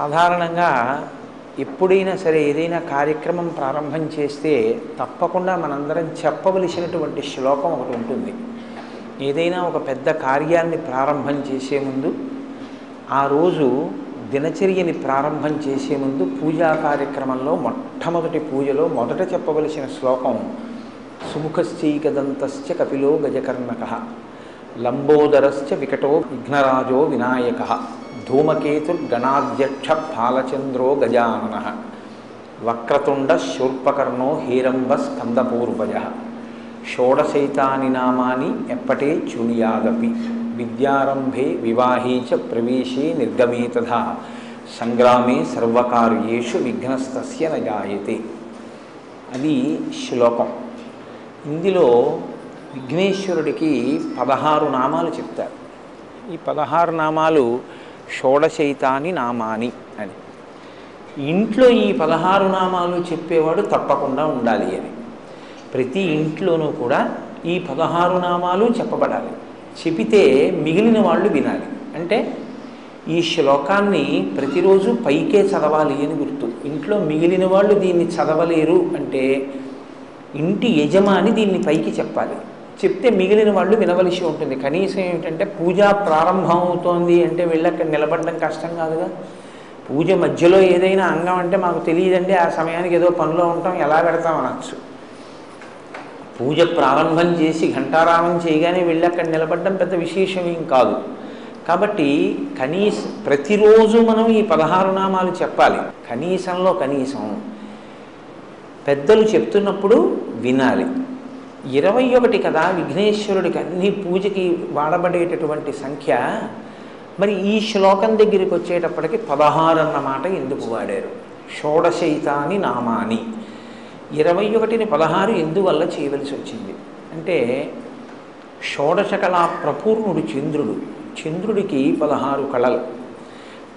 సాధారణంగా ఎప్పుడైనా సరే ఏదైనా కార్యక్రమం ప్రారంభం చేస్తే తప్పకుండా మనందరం చెప్పవలసినటువంటి శ్లోకం ఒకటి ఉంటుంది. ఏదైనా ఒక పెద్ద కార్యాన్ని ప్రారంభం చేసే ముందు, ఆ రోజు దినచర్యని ప్రారంభం చేసే ముందు పూజా కార్యక్రమంలో మొట్టమొదటి పూజలో మొదట చెప్పవలసిన శ్లోకం సుముఖశ్చైకదంతశ్చ కపిలో గజకర్ణకః లంబోదరశ్చ వికటో విఘ్నరాజో వినాయకః ధూమకేతుర్గణాధ్యక్ష ఫాలచంద్రో గజాననః వక్రతుండ శూర్పకర్ణో హేరంబ స్కందపూర్వజః షోడశైతాని నామాని ఎప్పటే చునియాదపి విద్యారంభే వివాహే చ ప్రవేశే నిర్గమే తథా సంగ్రామే సర్వకార్యేషు విఘ్నస్తస్య న జాయతే. అది శ్లోకం. ఇందులో విఘ్నేశ్వరుడికి 16 నామాలు చెప్తారు. ఈ 16 నామాలు షోడశైతాని నామాని అని. ఇంట్లో ఈ 16 నామాలు చెప్పేవాడు తప్పకుండా ఉండాలి అని. ప్రతి ఇంట్లోనూ కూడా ఈ 16 నామాలు చెప్పబడాలి. చెబితే మిగిలిన వాళ్ళు వినాలి. అంటే ఈ శ్లోకాన్ని ప్రతిరోజు పైకే చదవాలి అని గుర్తు. ఇంట్లో మిగిలిన వాళ్ళు దీన్ని చదవలేరు అంటే ఇంటి యజమాని దీన్ని పైకి చెప్పాలి. చెప్తే మిగిలిన వాళ్ళు వినవలసి ఉంటుంది. కనీసం ఏమిటంటే పూజ ప్రారంభం అవుతోంది అంటే వెళ్ళి అక్కడ నిలబడడం కష్టం కాదుగా. పూజ మధ్యలో ఏదైనా అంగం అంటే మాకు తెలియదండి, ఆ సమయానికి ఏదో పనిలో ఉంటాం, ఎలా పెడతాం అనొచ్చు. పూజ ప్రారంభం చేసి ఘంటారామం చేయగానే వెళ్ళి అక్కడ నిలబడడం పెద్ద విశేషం ఏం కాదు. కాబట్టి ప్రతిరోజు మనం ఈ 16 నామాలు చెప్పాలి. కనీసంలో కనీసం పెద్దలు చెప్తున్నప్పుడు వినాలి. 21 కదా విఘ్నేశ్వరుడికి అన్ని పూజకి వాడబడేటటువంటి సంఖ్య. మరి ఈ శ్లోకం దగ్గరికి వచ్చేటప్పటికి 16 అన్నమాట ఎందుకు వాడారు? షోడశైతాని నామాని. 21ని 16 ఎందువల్ల చేయవలసి వచ్చింది అంటే షోడశ కళా ప్రపూర్ణుడు చంద్రుడు. చంద్రుడికి 16 కళలు.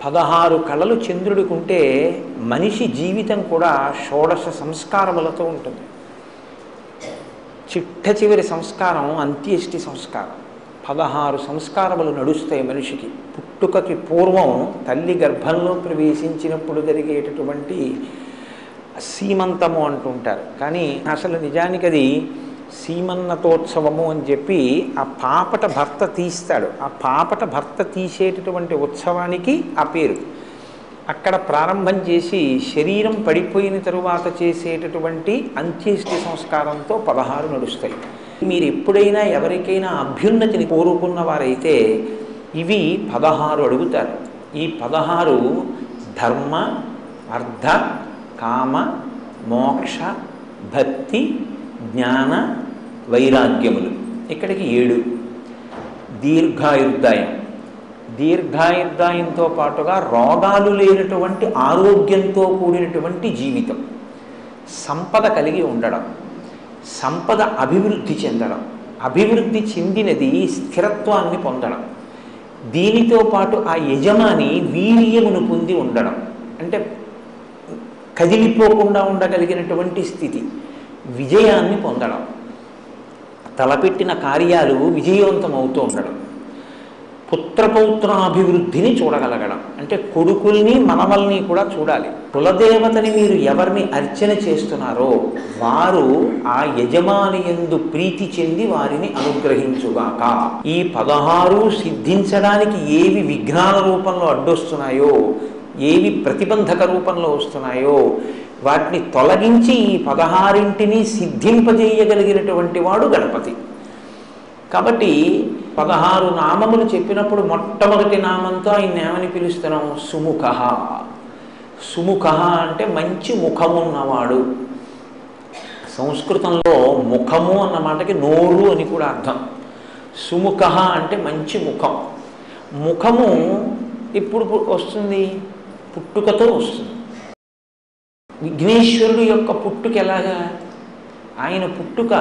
16 కళలు చంద్రుడికి ఉంటే మనిషి జీవితం కూడా షోడశ సంస్కారములతో ఉంటుంది. చిట్ట చివరి సంస్కారం అంత్యేష్టి సంస్కారం. 16 సంస్కారములు నడుస్తాయి మనిషికి. పుట్టుకకి పూర్వం తల్లి గర్భంలో ప్రవేశించినప్పుడు జరిగేటటువంటి సీమంతము అంటుంటారు. కానీ అసలు నిజానికి అది సీమన్నతోత్సవము అని చెప్పి ఆ పాపట భర్త తీస్తాడు. ఆ పాపట భర్త తీసేటటువంటి ఉత్సవానికి ఆ పేరు. అక్కడ ప్రారంభం చేసి శరీరం పడిపోయిన తరువాత చేసేటటువంటి అంత్యేష్టి సంస్కారంతో 16 నడుస్తాయి. మీరు ఎప్పుడైనా ఎవరికైనా అభ్యున్నతిని కోరుకున్న వారైతే ఇవి 16 అడుగుతారు. ఈ 16 ధర్మ, అర్థ, కామ, మోక్ష, భక్తి, జ్ఞాన, వైరాగ్యములు. ఇక్కడికి 7. దీర్ఘాయుర్దాయం. దీర్ఘాయుర్దాయంతో పాటుగా రోగాలు లేనటువంటి ఆరోగ్యంతో కూడినటువంటి జీవితం. సంపద కలిగి ఉండడం, సంపద అభివృద్ధి చెందడం, అభివృద్ధి చెందినది స్థిరత్వాన్ని పొందడం. దీనితో పాటు ఆ యజమాని వీర్యమును పొంది ఉండడం, అంటే కదిలిపోకుండా ఉండగలిగినటువంటి స్థితి, విజయాన్ని పొందడం, తలపెట్టిన కార్యాలు విజయవంతం అవుతూ ఉండడం, పుత్రపౌత్రాభివృద్ధిని చూడగలగడం, అంటే కొడుకుల్ని మనవల్ని కూడా చూడాలి. కులదేవతని మీరు ఎవరిని అర్చన చేస్తున్నారో వారు ఆ యజమాని యందు ప్రీతి చెంది వారిని అనుగ్రహించుగాక. ఈ 16 సిద్ధించడానికి ఏవి విఘ్నాల రూపంలో అడ్డొస్తున్నాయో, ఏవి ప్రతిబంధక రూపంలో వస్తున్నాయో వాటిని తొలగించి ఈ 16ంటిని సిద్ధింపజేయగలిగినటువంటి వాడు గణపతి. కాబట్టి 16 నామములు చెప్పినప్పుడు మొట్టమొదటి నామంతో ఆయన ఏమని పిలుస్తున్నాం? సుముఖ. సుముఖ అంటే మంచి ముఖమున్నవాడు. సంస్కృతంలో ముఖము అన్న మాటకి నోరు అని కూడా అర్థం. సుముఖ అంటే మంచి ముఖం. ముఖము ఎప్పుడు వస్తుంది? పుట్టుకతో వస్తుంది. విఘ్నేశ్వరుడు యొక్క పుట్టుక ఎలాగా? ఆయన పుట్టుక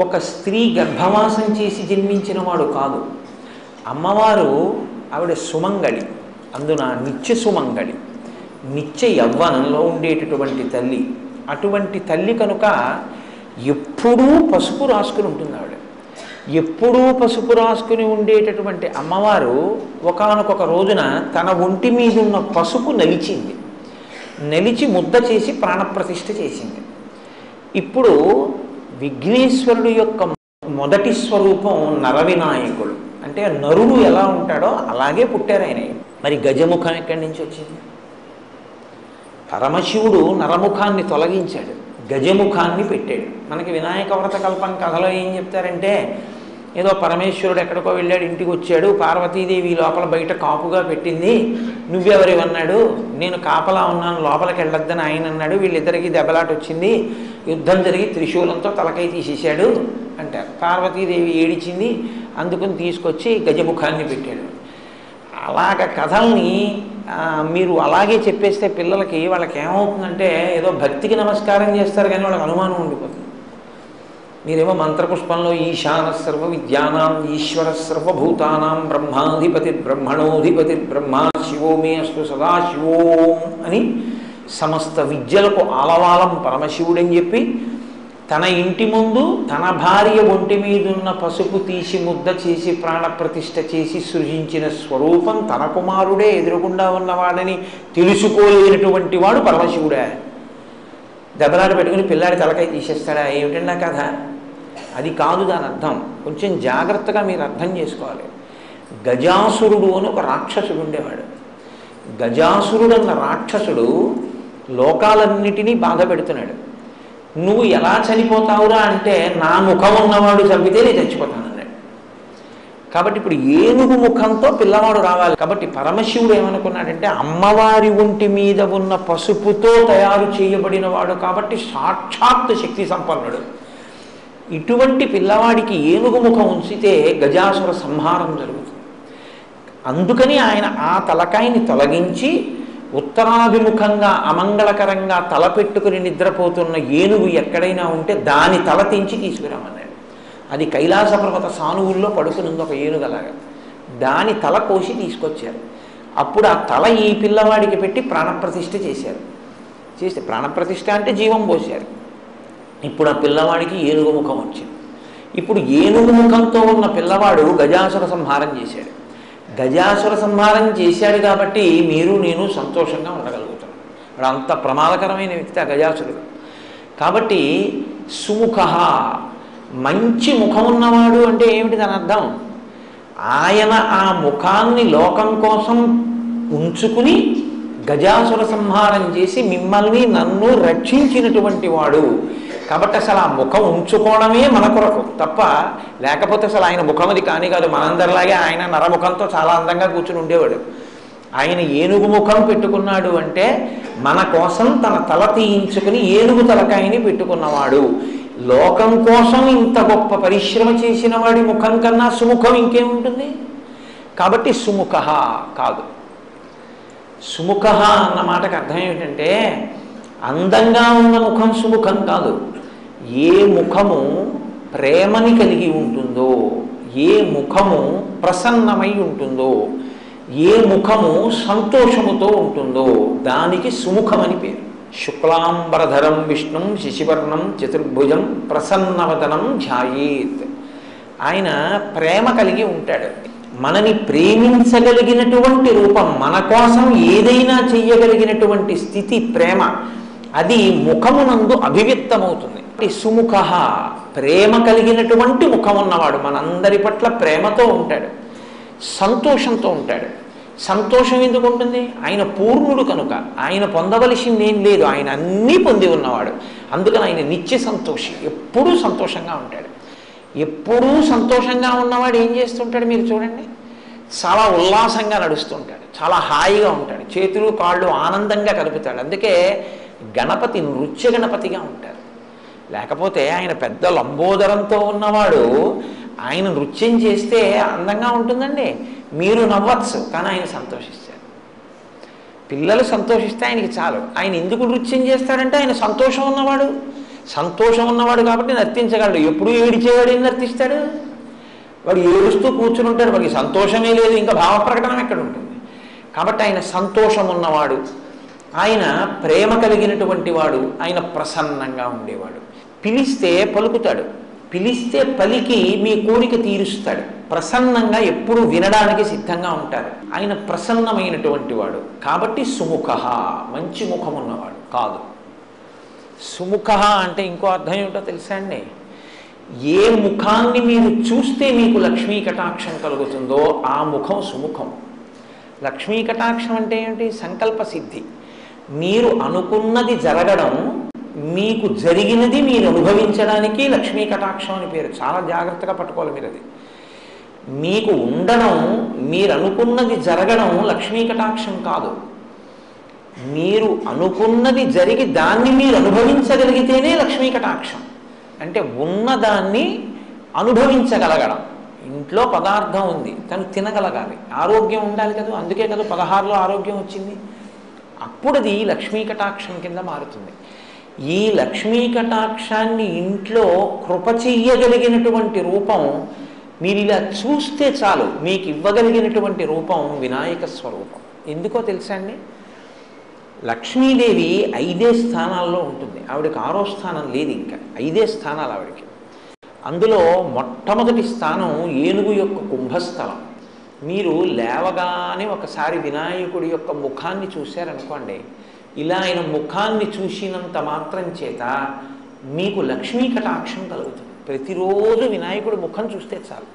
ఒక స్త్రీ గర్భవాసం చేసి జన్మించిన వాడు కాదు. అమ్మవారు ఆవిడ సుమంగళి, అందున నిత్య సుమంగళి, నిత్య యవ్వనంలో ఉండేటటువంటి తల్లి. అటువంటి తల్లి కనుక ఎప్పుడూ పసుపు రాసుకుని ఉంటుంది ఆవిడ. ఎప్పుడూ పసుపు రాసుకుని ఉండేటటువంటి అమ్మవారు ఒకానొక రోజున తన ఒంటి మీద ఉన్న పసుపు నలిచింది. నలిచి ముద్ద చేసి ప్రాణప్రతిష్ఠ చేసింది. ఇప్పుడు విఘ్నేశ్వరుడు యొక్క మొదటి స్వరూపం నరవినాయకుడు. అంటే నరుడు ఎలా ఉంటాడో అలాగే పుట్టారు ఆయన. మరి గజముఖం ఎక్కడి నుంచి వచ్చింది? పరమశివుడు నరముఖాన్ని తొలగించాడు, గజముఖాన్ని పెట్టాడు. మనకి వినాయక వ్రత కల్పం కథలో ఏం చెప్తారంటే, ఏదో పరమేశ్వరుడు ఎక్కడికో వెళ్ళాడు, ఇంటికి వచ్చాడు, పార్వతీదేవి లోపల బయట కాపుగా పెట్టింది, నువ్వెవరివన్నాడు, నేను కాపలా ఉన్నాను లోపలికి వెళ్ళొద్దని ఆయన అన్నాడు, వీళ్ళిద్దరికీ దెబ్బలాట వచ్చింది, యుద్ధం జరిగి త్రిశూలంతో తలకై తీసేశాడు అంటారు. పార్వతీదేవి ఏడిచింది, అందుకని తీసుకొచ్చి గజముఖాన్ని పెట్టాడు. అలాగ కథల్ని మీరు అలాగే చెప్పేస్తే పిల్లలకి వాళ్ళకి ఏమవుతుందంటే ఏదో భక్తికి నమస్కారం చేస్తారు కానీ వాళ్ళకి అనుమానం ఉండిపోతుంది. మీరేమో మంత్రపుష్పంలో ఈశాన సర్వ విద్యానాం ఈశ్వర సర్వభూతానాం బ్రహ్మాధిపతి బ్రహ్మణోధిపతి బ్రహ్మ శివో మే అస్తు సదాశివోం అని సమస్త విద్యలకు ఆలవాలం పరమశివుడని చెప్పి తన ఇంటి ముందు తన భార్య ఒంటి మీదున్న పసుపు తీసి ముద్ద చేసి ప్రాణప్రతిష్ఠ చేసి సృజించిన స్వరూపం తన కుమారుడే ఎదురుకుండా ఉన్నవాడని తెలుసుకోలేనటువంటి వాడు పరమశివుడే. దెబ్బలాట పెట్టుకుని పిల్లాడి తలకాయ తీసేస్తాడా? ఏమిటండి కథ? అది కాదు దాని అర్థం. కొంచెం జాగ్రత్తగా మీరు అర్థం చేసుకోవాలి. గజాసురుడు అని ఒక రాక్షసుడు ఉండేవాడు. గజాసురుడు అన్న రాక్షసుడు లోకాలన్నిటినీ బాధ పెడుతున్నాడు. నువ్వు ఎలా చనిపోతావురా అంటే, నా ముఖం ఉన్నవాడు చంపితే నేను చచ్చిపోతాను అన్నాడు. కాబట్టి ఇప్పుడు ఏనుగు ముఖంతో పిల్లవాడు రావాలి. కాబట్టి పరమశివుడు ఏమనుకున్నాడంటే, అమ్మవారి ఒంటి మీద ఉన్న పసుపుతో తయారు చేయబడిన వాడు కాబట్టి సాక్షాత్ శక్తి సంపన్నుడు. ఇటువంటి పిల్లవాడికి ఏనుగు ముఖం ఉంచితే గజాసుర సంహారం జరుగుతుంది. అందుకని ఆయన ఆ తలకాయని తొలగించి ఉత్తరాభిముఖంగా అమంగళకరంగా తలపెట్టుకుని నిద్రపోతున్న ఏనుగు ఎక్కడైనా ఉంటే దాని తల తెంచి తీసుకురామన్నాడు. అది కైలాస పర్వత సానువుల్లో పడుకునుంది ఒక ఏనుగలాగా. దాని తల కోసి తీసుకొచ్చారు. అప్పుడు ఆ తల ఈ పిల్లవాడికి పెట్టి ప్రాణప్రతిష్ఠ చేశారు. చేస్తే ప్రాణప్రతిష్ఠ అంటే జీవం పోశారు. ఇప్పుడు ఆ పిల్లవాడికి ఏనుగు ముఖం వచ్చింది. ఇప్పుడు ఏనుగు ముఖంతో ఉన్న పిల్లవాడు గజాసుర సంహారం చేశాడు. గజాసుర సంహారం చేశాడు కాబట్టి మీరు నేను సంతోషంగా ఉండగలుగుతాం. వాడు అంత ప్రమాదకరమైన వ్యక్తి ఆ గజాసురుడు. కాబట్టి సుముఖ, మంచి ముఖం ఉన్నవాడు అంటే ఏమిటి దాని అర్థం? ఆయన ఆ ముఖాన్ని లోకం కోసం ఉంచుకుని గజాసుర సంహారం చేసి మిమ్మల్ని నన్ను రక్షించినటువంటి వాడు. కాబట్టి అసలు ఆ ముఖం ఉంచుకోవడమే మన కొరకు తప్ప, లేకపోతే అసలు ఆయన ముఖం అది కాని కాదు. మనందరిలాగే ఆయన నరముఖంతో చాలా అందంగా కూర్చుని ఉండేవాడు. ఆయన ఏనుగు ముఖం పెట్టుకున్నాడు అంటే మన కోసం తన తల తీయించుకుని ఏనుగు తలకాయని పెట్టుకున్నవాడు. లోకం కోసం ఇంత గొప్ప పరిశ్రమ చేసిన వాడి ముఖం కన్నా సుముఖం ఇంకేముంటుంది? కాబట్టి సుముఖ కాదు. సుముఖ అన్న మాటకు అర్థం ఏమిటంటే, అందంగా ఉన్న ముఖం సుముఖం కాదు. ఏ ముఖము ప్రేమని కలిగి ఉంటుందో, ఏ ముఖము ప్రసన్నమై ఉంటుందో, ఏ ముఖము సంతోషముతో ఉంటుందో దానికి సుముఖమని పేరు. శుక్లాంబరధరం విష్ణుం శశివర్ణం చతుర్భుజం ప్రసన్నవదనం ధ్యాయేత్. ఆయన ప్రేమ కలిగి ఉంటాడు. మనని ప్రేమించగలిగినటువంటి రూపం, మన కోసం ఏదైనా చెయ్యగలిగినటువంటి స్థితి ప్రేమ, అది ముఖమునందు అభివ్యక్తమవుతుంది. సుముఖ, ప్రేమ కలిగినటువంటి ముఖం ఉన్నవాడు మనందరి పట్ల ప్రేమతో ఉంటాడు, సంతోషంతో ఉంటాడు. సంతోషం ఎందుకు ఉంటుంది? ఆయన పూర్ణుడు కనుక ఆయన పొందవలసింది ఏం లేదు, ఆయన అన్నీ పొంది ఉన్నవాడు. అందుకని ఆయన నిత్య సంతోషి, ఎప్పుడూ సంతోషంగా ఉంటాడు. ఎప్పుడూ సంతోషంగా ఉన్నవాడు ఏం చేస్తుంటాడు మీరు చూడండి, చాలా ఉల్లాసంగా నడుస్తుంటాడు, చాలా హాయిగా ఉంటాడు, చేతులు కాళ్ళు ఆనందంగా కలుపుతాడు. అందుకే గణపతి నృత్య గణపతిగా ఉంటారు. లేకపోతే ఆయన పెద్ద లంబోదరంతో ఉన్నవాడు ఆయన నృత్యం చేస్తే అందంగా ఉంటుందండి. మీరు నవ్వచ్చు కానీ ఆయన సంతోషిస్తారు. పిల్లలు సంతోషిస్తే ఆయనకి చాలు. ఆయన ఎందుకు నృత్యం చేస్తాడంటే ఆయన సంతోషం ఉన్నవాడు. సంతోషం ఉన్నవాడు కాబట్టి నర్తించగలడు. ఎప్పుడు ఏడిచేవాడు ఏం నర్తిస్తాడు? వాడు ఏడుస్తూ కూర్చుని ఉంటాడు, వాడికి సంతోషమే లేదు, ఇంకా భావ ప్రకటన ఎక్కడ ఉంటుంది? కాబట్టి ఆయన సంతోషం ఉన్నవాడు, ఆయన ప్రేమ కలిగినటువంటి వాడు, ఆయన ప్రసన్నంగా ఉండేవాడు. పిలిస్తే పలుకుతాడు. పిలిస్తే పలికి మీ కోరిక తీరుస్తాడు. ప్రసన్నంగా ఎప్పుడు వినడానికి సిద్ధంగా ఉంటారు. ఆయన ప్రసన్నమైనటువంటి వాడు కాబట్టి సుముఖ, మంచి ముఖం ఉన్నవాడు కాదు. సుముఖ అంటే ఇంకో అర్థం ఏమిటో తెలుసా అండి? ఏ ముఖాన్ని మీరు చూస్తే మీకు లక్ష్మీ కటాక్షం కలుగుతుందో ఆ ముఖం సుముఖం. లక్ష్మీ కటాక్షం అంటే ఏంటి? సంకల్ప సిద్ధి. మీరు అనుకున్నది జరగడం, మీకు జరిగినది మీరు అనుభవించడానికి లక్ష్మీ కటాక్షం అని పేరు. చాలా జాగ్రత్తగా పట్టుకోవాలి మీరు. అది మీకు ఉండడం, మీరు అనుకున్నది జరగడం లక్ష్మీ కటాక్షం కాదు. మీరు అనుకున్నది జరిగి దాన్ని మీరు అనుభవించగలిగితేనే లక్ష్మీ కటాక్షం. అంటే ఉన్నదాన్ని అనుభవించగలగడం. ఇంట్లో పదార్థం ఉంది, తను తినగలగాలి, ఆరోగ్యం ఉండాలి కదా. అందుకే కదా 16లో ఆరోగ్యం వచ్చింది. అప్పుడు అది లక్ష్మీ కటాక్షం కింద మారుతుంది. ఈ లక్ష్మీ కటాక్షాన్ని ఇంట్లో కృప చెయ్యగలిగినటువంటి రూపం మీరు ఇలా చూస్తే చాలు, మీకు ఇవ్వగలిగినటువంటి రూపం వినాయక స్వరూపం. ఎందుకో తెలుసా అండి? లక్ష్మీదేవి 5 స్థానాల్లో ఉంటుంది. ఆవిడకి 6వ స్థానం లేదు, ఇంకా 5 స్థానాలు ఆవిడకి. అందులో మొట్టమొదటి స్థానం ఏనుగు యొక్క కుంభస్థలం. మీరు లేవగానే ఒకసారి వినాయకుడి యొక్క ముఖాన్ని చూశారనుకోండి, ఇలా ఆయన ముఖాన్ని చూసినంత మాత్రం చేత మీకు లక్ష్మీ కటాక్షం కలుగుతుంది. ప్రతిరోజు వినాయకుడి ముఖం చూస్తే చాలు.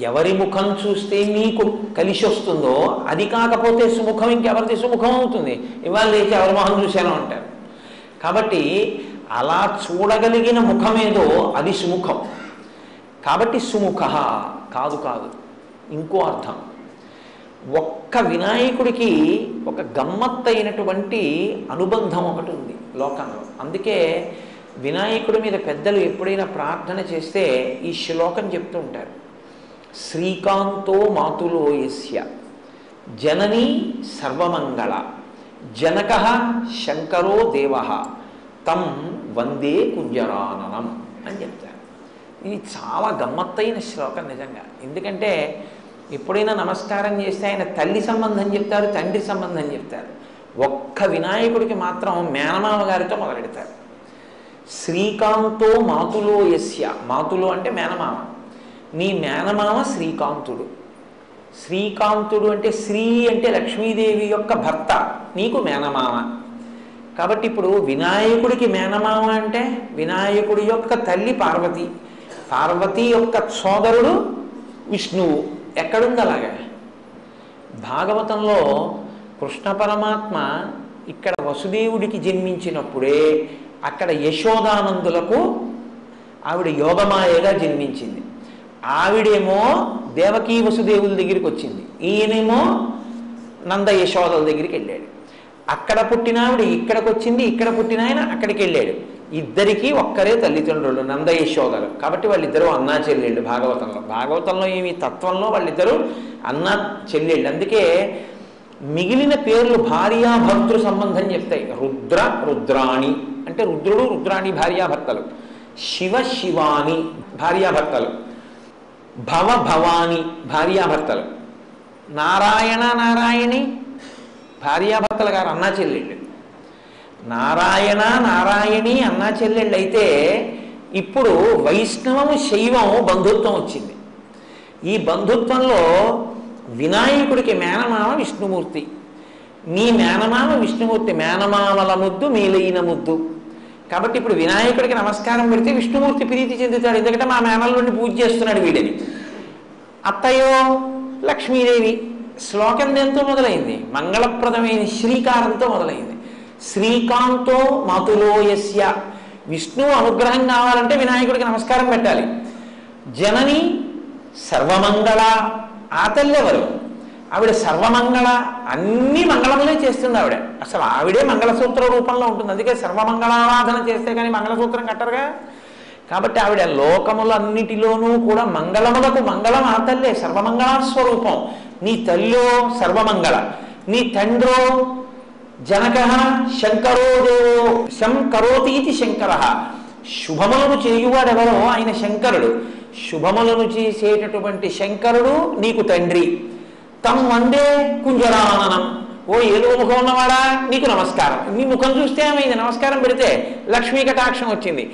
ఎవరి ముఖం చూస్తే మీకు కలిసి వస్తుందో అది కాకపోతే సుముఖం ఇంకెవరిది సుముఖం అవుతుంది? ఇవాళ లేచి ఎవరి ముఖం చూశానో అంటారు. కాబట్టి అలా చూడగలిగిన ముఖమేదో అది సుముఖం. కాబట్టి సుముఖ కాదు కాదు, ఇంకో అర్థం. ఒక్క వినాయకుడికి ఒక గమ్మత్తైనటువంటి అనుబంధం ఒకటి ఉంది లోకంలో. అందుకే వినాయకుడి మీద పెద్దలు ఎప్పుడైనా ప్రార్థన చేస్తే ఈ శ్లోకం చెప్తూ ఉంటారు. శ్రీకాంతో మాతులో యస్య జననీ సర్వమంగళ జనక శంకరో దేవ తం వందే కుంజరాననం అని చెప్తారు. ఇది చాలా గమ్మత్తైన శ్లోకం నిజంగా. ఎందుకంటే ఎప్పుడైనా నమస్కారం చేస్తే ఆయన తల్లి సంబంధం చెప్తారు, తండ్రి సంబంధం చెప్తారు. ఒక్క వినాయకుడికి మాత్రం మేనమామ గారితో మొదలెడతారు. శ్రీకాంతో మాతులో యస్య, మాతులో అంటే మేనమామ. నీ మేనమామ శ్రీకాంతుడు. శ్రీకాంతుడు అంటే శ్రీ అంటే లక్ష్మీదేవి యొక్క భర్త, నీకు మేనమామ. కాబట్టి ఇప్పుడు వినాయకుడికి మేనమామ అంటే వినాయకుడి యొక్క తల్లి పార్వతి, పార్వతి యొక్క సోదరుడు విష్ణువు. ఎక్కడుంది అలాగా? భాగవతంలో కృష్ణ పరమాత్మ ఇక్కడ వసుదేవుడికి జన్మించినప్పుడే అక్కడ యశోదానందులకు ఆవిడ యోగమాయగా జన్మించింది. ఆవిడేమో దేవకీ వసుదేవుల దగ్గరికి వచ్చింది, ఈయనేమో నంద యశోదల దగ్గరికి వెళ్ళాడు. అక్కడ పుట్టిన ఆవిడ ఇక్కడికి వచ్చింది, ఇక్కడ పుట్టిన ఆయన అక్కడికి వెళ్ళాడు. ఇద్దరికీ ఒక్కరే తల్లిదండ్రులు నంద యశోదలు. కాబట్టి వాళ్ళిద్దరూ అన్నా చెల్లెళ్ళు. భాగవతంలో ఏమి తత్వంలో వాళ్ళిద్దరూ అన్నా చెల్లెళ్ళు. అందుకే మిగిలిన పేర్లు భార్యాభర్తృ సంబంధం చెప్తాయి. రుద్ర రుద్రాణి అంటే రుద్రుడు రుద్రాణి భార్యాభర్తలు, శివ శివాని భార్యాభర్తలు, భవ భవాని భార్యాభర్తలు, నారాయణ నారాయణి భార్యాభర్తలు గారు అన్నా చెల్లెళ్ళు. నారాయణ నారాయణి అన్నా చెల్లెళ్ళు అయితే ఇప్పుడు వైష్ణవము శైవము బంధుత్వం వచ్చింది. ఈ బంధుత్వంలో వినాయకుడికి మేనమామ విష్ణుమూర్తి. నీ మేనమామ విష్ణుమూర్తి, మేనమామల ముద్దు మేలైన ముద్దు. కాబట్టి ఇప్పుడు వినాయకుడికి నమస్కారం పెడితే విష్ణుమూర్తి ప్రీతి చెందుతాడు. ఎందుకంటే మా మేనల్లోని పూజ చేస్తున్నాడు వీడని. అత్తయ్యో లక్ష్మీదేవి. శ్లోకం దేంతో మొదలైంది? మంగళప్రదమైన శ్రీకారంతో మొదలైంది. శ్రీకాంతో మాతులో యస్య. విష్ణువు అనుగ్రహం కావాలంటే వినాయకుడికి నమస్కారం పెట్టాలి. జనని సర్వమంగళ. ఆ తల్లి ఎవరు? ఆవిడ సర్వమంగళ, అన్ని మంగళములే చేస్తుంది ఆవిడ. అసలు ఆవిడే మంగళసూత్ర రూపంలో ఉంటుంది. అందుకే సర్వమంగళారాధన చేస్తే కానీ మంగళసూత్రం కట్టరుగా. కాబట్టి ఆవిడ లోకములన్నిటిలోనూ కూడా మంగళములకు మంగళం ఆ తల్లే, సర్వమంగళాస్వరూపం. నీ తల్లో సర్వమంగళ, నీ తండ్రో జనక శంకరో దేవో శంకరోతి ఇది శంకర. శుభములను చేయువాడెవరో ఆయన శంకరుడు. శుభములను చేసేటటువంటి శంకరుడు నీకు తండ్రి. తం వందే కుంజరాననం. ఓ ఏదో ముఖం ఉన్నవాడా నీకు నమస్కారం. నీ ముఖం చూస్తే ఏమైంది? నమస్కారం పెడితే లక్ష్మీ కటాక్షం వచ్చింది.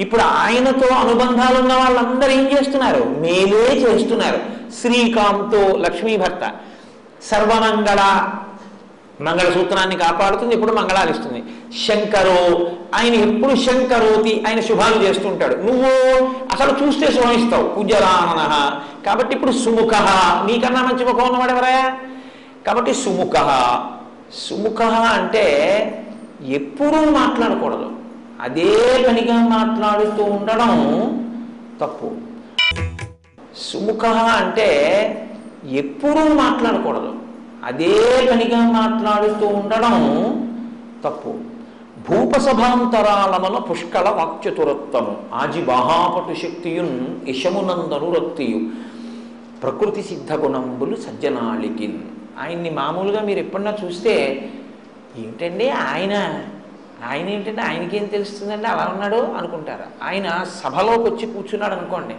ఇప్పుడు ఆయనతో అనుబంధాలు ఉన్న వాళ్ళందరూ ఏం చేస్తున్నారు? మేలే చేస్తున్నారు. శ్రీకాంతో లక్ష్మీ భర్త సర్వమంగళ మంగళసూత్రాన్ని కాపాడుతుంది, ఎప్పుడు మంగళాలు ఇస్తుంది. శంకరో ఆయన ఎప్పుడు శంకరోతి ఆయన శుభాలు చేస్తుంటాడు, నువ్వు అసలు చూస్తే శుభమిస్తావు. కుజరానన కాబట్టి ఇప్పుడు సుముఖ నీకన్నా మంచి ముఖం ఉన్నవాడు ఎవరయా? కాబట్టి సుముఖ. సుముఖ అంటే ఎప్పుడూ మాట్లాడకూడదు, అదే పనిగా మాట్లాడుతూ ఉండడం తప్పు. సుముఖ అంటే ఎప్పుడూ మాట్లాడకూడదు, అదే పనిగా మాట్లాడుతూ ఉండడం తప్పు. భూపసభాంతరాళముల పుష్కళ వాక్చతురత్వము ఆజి బాహాపటు శక్తియున్ యశమునందనురక్తియు ప్రకృతి సిద్ధ గుణంబులు సజ్జనాళికిన్. ఆయన్ని మామూలుగా మీరు ఎప్పుడన్నా చూస్తే ఏంటండి ఆయన ఏంటంటే ఆయనకేం తెలుస్తుందండి అలా ఉన్నాడు అనుకుంటారు. ఆయన సభలోకి వచ్చి కూర్చున్నాడు అనుకోండి,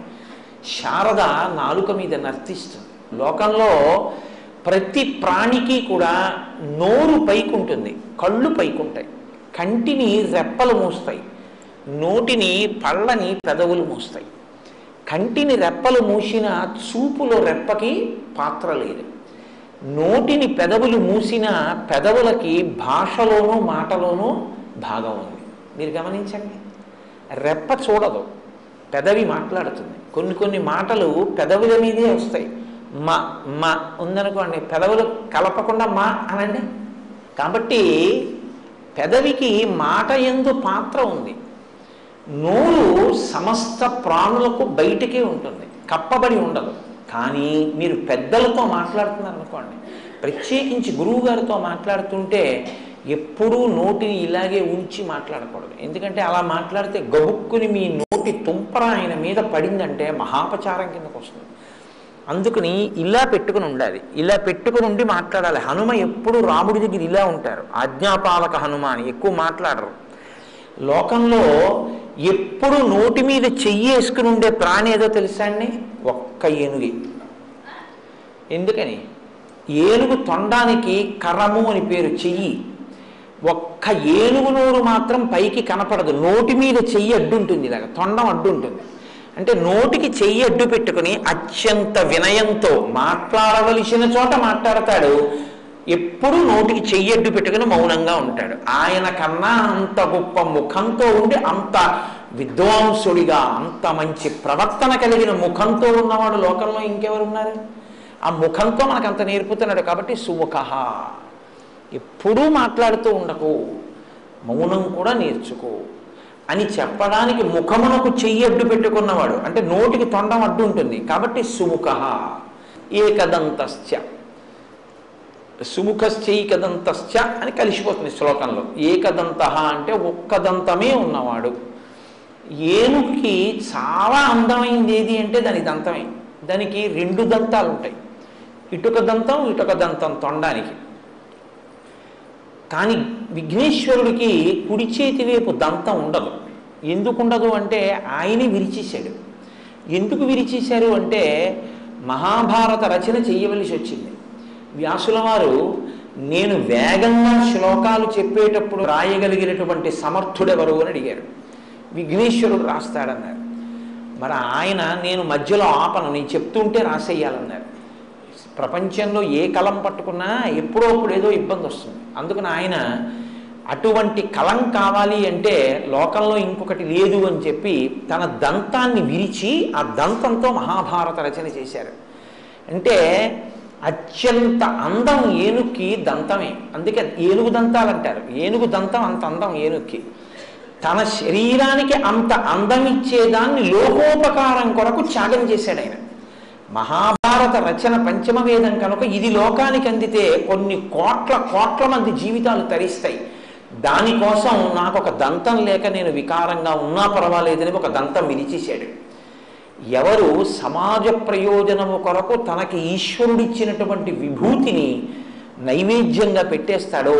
శారద నాలుక మీద నర్తిస్తుంది. లోకంలో ప్రతి ప్రాణికి కూడా నోరు పైకి ఉంటుంది, కళ్ళు పైకి ఉంటాయి, కంటిని రెప్పలు మూస్తాయి, నోటిని పళ్ళని పెదవులు మూస్తాయి. కంటిని రెప్పలు మూసిన చూపులో రెప్పకి పాత్ర లేదు, నోటిని పెదవులు మూసిన పెదవులకి భాషలోనూ మాటలోనూ భాగం ఉంది. మీరు గమనించండి, రెప్ప చూడదు, పెదవి మాట్లాడుతుంది. కొన్ని మాటలు పెదవుల మీదే వస్తాయి. మా మా ఉందనుకోండి, పెదవులు కలపకుండా మా అనండి. కాబట్టి పెదవికి మాట యందు పాత్ర ఉంది. నోరు సమస్త ప్రాణులకు బయటికే ఉంటుంది, కప్పబడి ఉండదు. కానీ మీరు పెద్దలతో మాట్లాడుతున్నారు అనుకోండి, ప్రత్యేకించి గురువు గారితో మాట్లాడుతుంటే ఎప్పుడూ నోటిని ఇలాగే ఉంచి మాట్లాడకూడదు. ఎందుకంటే అలా మాట్లాడితే గబుక్కుని మీ నోటి తుంపర ఆయన మీద పడిందంటే మహాపచారం కిందకు వస్తుంది. అందుకని ఇలా పెట్టుకుని ఉండాలి, ఇలా పెట్టుకుని ఉండి మాట్లాడాలి. హనుమ ఎప్పుడు రాముడి దగ్గర ఇలా ఉంటారు, ఆజ్ఞాపాలక హనుమ అని ఎక్కువ మాట్లాడరు. లోకంలో ఎప్పుడు నోటి మీద చెయ్యి వేసుకుని ఉండే ప్రాణి ఏదో తెలుసా అండి? ఒక్క ఏనుగి. ఎందుకని? ఏనుగు తొండానికి కర్రము అని పేరు, చెయ్యి. ఒక్క ఏనుగు నోరు మాత్రం పైకి కనపడదు, నోటి మీద చెయ్యి అడ్డుంటుంది, ఇలాగ తొండం అడ్డుంటుంది. అంటే నోటికి చెయ్యి అడ్డు పెట్టుకుని అత్యంత వినయంతో మాట్లాడవలసిన చోట మాట్లాడతాడు, ఎప్పుడు నోటికి చెయ్యి అడ్డు పెట్టుకుని మౌనంగా ఉంటాడు. ఆయన కన్నా అంత గొప్ప ముఖంతో ఉండి, అంత విద్వాంసుడిగా, అంత మంచి ప్రవర్తన కలిగిన ముఖంతో ఉన్నవాడు లోకంలో ఇంకెవరు ఉన్నారు? ఆ ముఖంతో మనకు అంత నేర్పుతున్నాడు. కాబట్టి సుముఖ, ఎప్పుడూ మాట్లాడుతూ ఉండకు, మౌనం కూడా నేర్చుకో అని చెప్పడానికి ముఖమునకు చెయ్యి అడ్డు పెట్టుకున్నవాడు, అంటే నోటికి తొండం అడ్డు ఉంటుంది కాబట్టి సుముఖ. ఏకదంతశ్చ, సుముఖశ్చైకదంతశ్చ అని కలిసిపోతుంది శ్లోకంలో. ఏకదంత అంటే ఒక్క దంతమే ఉన్నవాడు. ఏనుగుకి చాలా అందమైంది ఏది అంటే దాని దంతమే. దానికి రెండు దంతాలు ఉంటాయి, ఇటుక దంతం ఇటుక దంతం తొండానికి. కానీ విఘ్నేశ్వరుడికి కుడి చేతి వైపు దంతం ఉండదు. ఎందుకు ఉండదు అంటే ఆయనే విరిచేశాడు. ఎందుకు విరిచేశారు అంటే మహాభారత రచన చేయవలసి వచ్చింది. వ్యాసుల వారు నేను వేగంగా శ్లోకాలు చెప్పేటప్పుడు రాయగలిగినటువంటి సమర్థుడెవరు అని అడిగారు. విఘ్నేశ్వరుడు రాస్తాడన్నారు. మరి ఆయన నేను మధ్యలో ఆపను, నేను చెప్తుంటే రాసేయాలన్నారు. ప్రపంచంలో ఏ కలం పట్టుకున్నా ఎప్పుడో అప్పుడు ఏదో ఇబ్బంది వస్తుంది. అందుకని ఆయన అటువంటి కలం కావాలి అంటే లోకంలో ఇంకొకటి లేదు అని చెప్పి తన దంతాన్ని విరిచి ఆ దంతంతో మహాభారత రచన చేశారు. అంటే అత్యంత అందం ఏనుగుకి దంతమే, అందుకే ఏనుగు దంతాలు అంటారు. ఏనుగు దంతం అంత అందం ఏనుగుకి. తన శరీరానికి అంత అందం ఇచ్చేదాన్ని లోకోపకారం కొరకు త్యాగం చేశాడు ఆయన. మహాభారత రచన పంచమ వేదం కనుక ఇది లోకానికి అందితే కొన్ని కోట్ల మంది జీవితాలు తరిస్తాయి. దానికోసం నాకు ఒక దంతం లేక నేను వికారంగా ఉన్నా పర్వాలేదని ఒక దంతం విరిచేశాడు. ఎవరు సమాజ ప్రయోజనము కొరకు తనకి ఈశ్వరుడిచ్చినటువంటి విభూతిని నైవేద్యంగా పెట్టేస్తాడో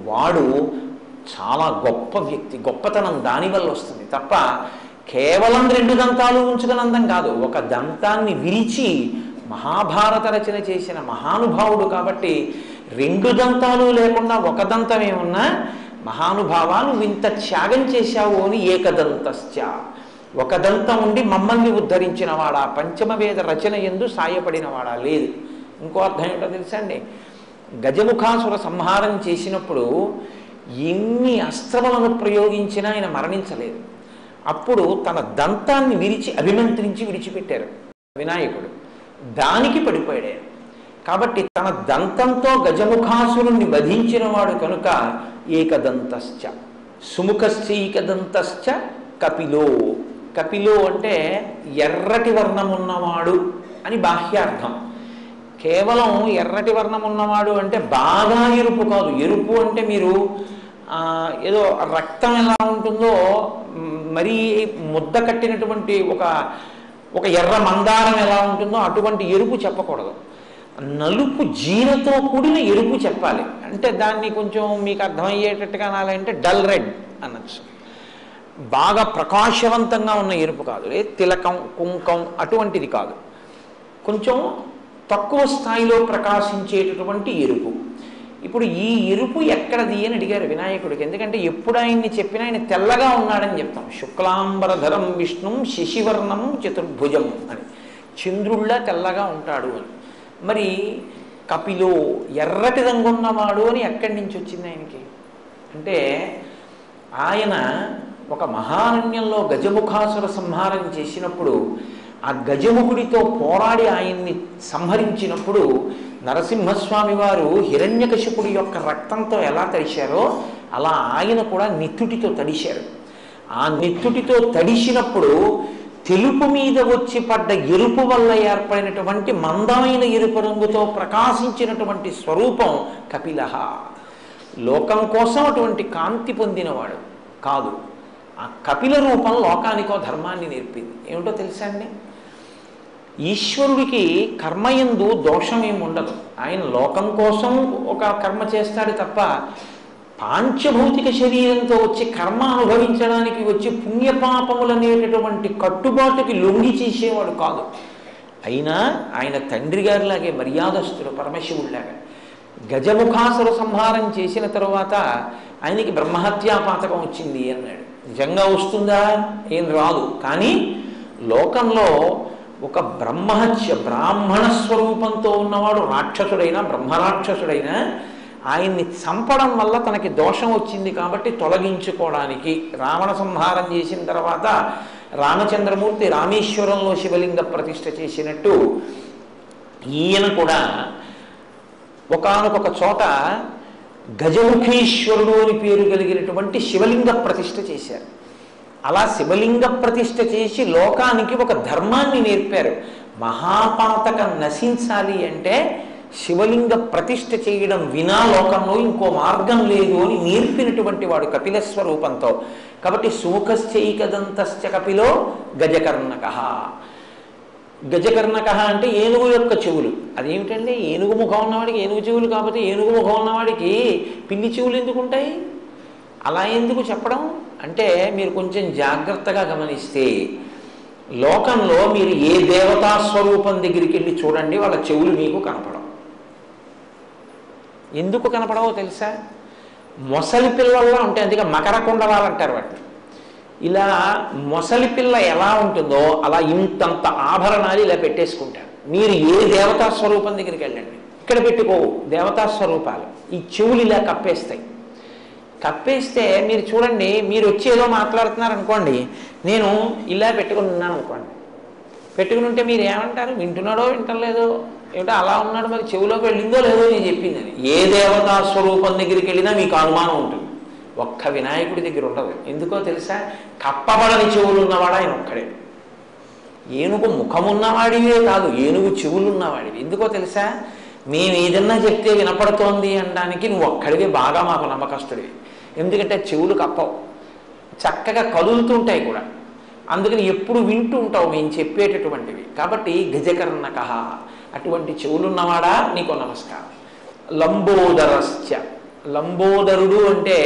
వాడు చాలా గొప్ప వ్యక్తి. గొప్పతనం దానివల్ల వస్తుంది తప్ప కేవలం రెండు దంతాలు ఉంచుకుని అందం కాదు. ఒక దంతాన్ని విరిచి మహాభారత రచన చేసిన మహానుభావుడు కాబట్టి రెండు దంతాలు లేకుండా ఒక దంతమే ఉన్నా మహానుభావా నువ్వు ఇంత త్యాగం చేశావు అని ఏకదంతశ్చ ఒక దంతం ఉండి మమ్మల్ని ఉద్ధరించిన వాడా, పంచమవేద రచన యందు సాయపడిన వాడా? లేదు. ఇంకో అర్థం ఏంటో తెలుసా అండి? గజముఖాసుర సంహారం చేసినప్పుడు ఎన్ని అస్త్రములను ప్రయోగించినా ఆయన మరణించలేదు. అప్పుడు తన దంతాన్ని విరిచి అభిమంత్రించి విడిచిపెట్టారు వినాయకుడు. దానికి పడిపోయాడు. కాబట్టి తన దంతంతో గజముఖాసురుణ్ణి వధించిన వాడు కనుక ఏకదంతశ్చ సుముఖశ్చైకదంతశ్చ కపిలో. కపిలో అంటే ఎర్రటి వర్ణం ఉన్నవాడు అని బాహ్యార్థం. కేవలం ఎర్రటి వర్ణం ఉన్నవాడు అంటే బాగా ఎరుపు కాదు. ఎరుపు అంటే మీరు ఏదో రక్తం ఎలా ఉంటుందో మరీ ముద్ద కట్టినటువంటి ఒక ఎర్ర మందారం ఎలా ఉంటుందో అటువంటి ఎరుపు చెప్పకూడదు. నలుపు జీరతో కూడిన ఎరుపు చెప్పాలి. అంటే దాన్ని కొంచెం మీకు అర్థమయ్యేటట్టుగా అనాలంటే డల్ రెడ్ అనొచ్చు. బాగా ప్రకాశవంతంగా ఉన్న ఎరుపు కాదు, తిలకం కుంకం అటువంటిది కాదు. కొంచెం తక్కువ స్థాయిలో ప్రకాశించేటటువంటి ఎరుపు. ఇప్పుడు ఈ ఎరుపు ఎక్కడది అని అడిగారు వినాయకుడికి. ఎందుకంటే ఎప్పుడు ఆయన్ని చెప్పినా ఆయన తెల్లగా ఉన్నాడని చెప్తాం. శుక్లాంబరధరం విష్ణుం శశివర్ణం చతుర్భుజం అని, చంద్రుళ్ళ తెల్లగా ఉంటాడు అని. మరి కపిలో ఎర్రటి రంగు ఉన్నవాడు అని ఎక్కడి నుంచి వచ్చింది ఆయనకి అంటే, ఆయన ఒక మహారణ్యంలో గజముఖాసుర సంహారం చేసినప్పుడు ఆ గజముఖుడితో పోరాడి ఆయన్ని సంహరించినప్పుడు నరసింహస్వామి వారు హిరణ్యకశిపుడి యొక్క రక్తంతో ఎలా తడిశారో అలా ఆయన కూడా నిత్తుటితో తడిశారు. ఆ నిత్తుటితో తడిసినప్పుడు తెలుపు మీద వచ్చి పడ్డ ఎరుపు వల్ల ఏర్పడినటువంటి మందమైన ఎరుపు రంగుతో ప్రకాశించినటువంటి స్వరూపం కపిలః. లోకం కోసం అటువంటి కాంతి పొందినవాడు కాదు. ఆ కపిల రూపం లోకానికో ధర్మాన్ని నేర్పింది. ఏమిటో తెలుసా అండి? ఈశ్వరుడికి కర్మయందు దోషం ఏమి ఉండదు. ఆయన లోకం కోసం ఒక కర్మ చేస్తాడు తప్ప పాంచభౌతిక శరీరంతో వచ్చి కర్మ అనుభవించడానికి వచ్చి పుణ్యపాపములనేటటువంటి కట్టుబాటుకి లొంగి చేసేవాడు కాదు. అయినా ఆయన తండ్రి గారిలాగే మర్యాదస్తుడు, పరమశివుడిలాగా. గజముఖాసుర సంహారం చేసిన తరువాత ఆయనకి బ్రహ్మహత్యా పాతకం వచ్చింది అన్నాడు. నిజంగా వస్తుందా? ఏం రాదు. కానీ లోకంలో ఒక బ్రహ్మహత్య, బ్రాహ్మణ స్వరూపంతో ఉన్నవాడు రాక్షసుడైనా బ్రహ్మరాక్షసుడైనా ఆయన్ని చంపడం వల్ల తనకి దోషం వచ్చింది కాబట్టి తొలగించుకోవడానికి రావణ సంహారం చేసిన తర్వాత రామచంద్రమూర్తి రామేశ్వరంలో శివలింగ ప్రతిష్ఠ చేసినట్టు ఈయన కూడా ఒకానొక చోట గజముఖీశ్వరుడు అని పేరు కలిగినటువంటి శివలింగ ప్రతిష్ఠ చేశారు. అలా శివలింగ ప్రతిష్ఠ చేసి లోకానికి ఒక ధర్మాన్ని నేర్పారు. మహాపాతకం నశించాలి అంటే శివలింగ ప్రతిష్ఠ చేయడం వినా లోకంలో ఇంకో మార్గం లేదు అని నేర్పినటువంటి వాడు కపిల స్వరూపంతో. కాబట్టి సుముఖశ్చైకదంతశ్చ కపిలో గజకర్ణకః. గజకర్ణకః అంటే ఏనుగు యొక్క చెవులు. అదేమిటండి? ఏనుగు ముఖం ఉన్నవాడికి ఏనుగు చెవులు, కాకపోతే ఏనుగు ముఖం ఉన్నవాడికి పిల్లి చెవులు ఎందుకు ఉంటాయి? అలా ఎందుకు చెప్పడం అంటే, మీరు కొంచెం జాగ్రత్తగా గమనిస్తే లోకంలో మీరు ఏ దేవతా స్వరూపం దగ్గరికి వెళ్ళి చూడండి, వాళ్ళ చెవులు మీకు కనపడవు. ఎందుకు కనపడవో తెలుసా? మొసలి పిల్లల్లో ఉంటాయి. అందుకే మకర కుండలాలు అంటారు వాటిని. ఇలా మొసలి పిల్ల ఎలా ఉంటుందో అలా ఇంతంత ఆభరణాలు ఇలా పెట్టేసుకుంటారు. మీరు ఏ దేవతా స్వరూపం దగ్గరికి వెళ్ళండి, ఇక్కడ పెట్టుకోవు దేవతా స్వరూపాలు. ఈ చెవులు ఇలా కప్పేస్తాయి. కప్పేస్తే మీరు చూడండి, మీరు వచ్చి ఏదో మాట్లాడుతున్నారు అనుకోండి, నేను ఇలా పెట్టుకుని ఉన్నాను అనుకోండి. పెట్టుకుని ఉంటే మీరు ఏమంటారు? వింటున్నాడో వింటలేదో, ఏమిటో అలా ఉన్నాడు, మరి చెవులోకి వెళ్ళిందో లేదో నేను చెప్పిందని. ఏ దేవతా స్వరూపం దగ్గరికి వెళ్ళినా మీకు అనుమానం ఉంటుంది. ఒక్క వినాయకుడి దగ్గర ఉండదు. ఎందుకో తెలుసా? కప్పబడని చెవులు ఉన్నవాడు ఆయన ఒక్కడే. ఏనుగు ముఖమున్నవాడివే కాదు, ఏనుగు చెవులు ఉన్నవాడివి. ఎందుకో తెలుసా? మేము ఏదన్నా చెప్తే వినపడుతోంది అనడానికి నువ్వు ఒక్కడివే బాగా మాకు నమ్మకస్తుడివి. ఎందుకంటే చెవులు కప్పవు, చక్కగా కదులుతుంటాయి కూడా. అందుకని ఎప్పుడు వింటూ ఉంటావు మేము చెప్పేటటువంటివి. కాబట్టి గజకర్ణకః, అటువంటి చెవులున్నవాడా నీకు నమస్కారం. లంబోదరశ్చ, లంబోదరుడు అంటే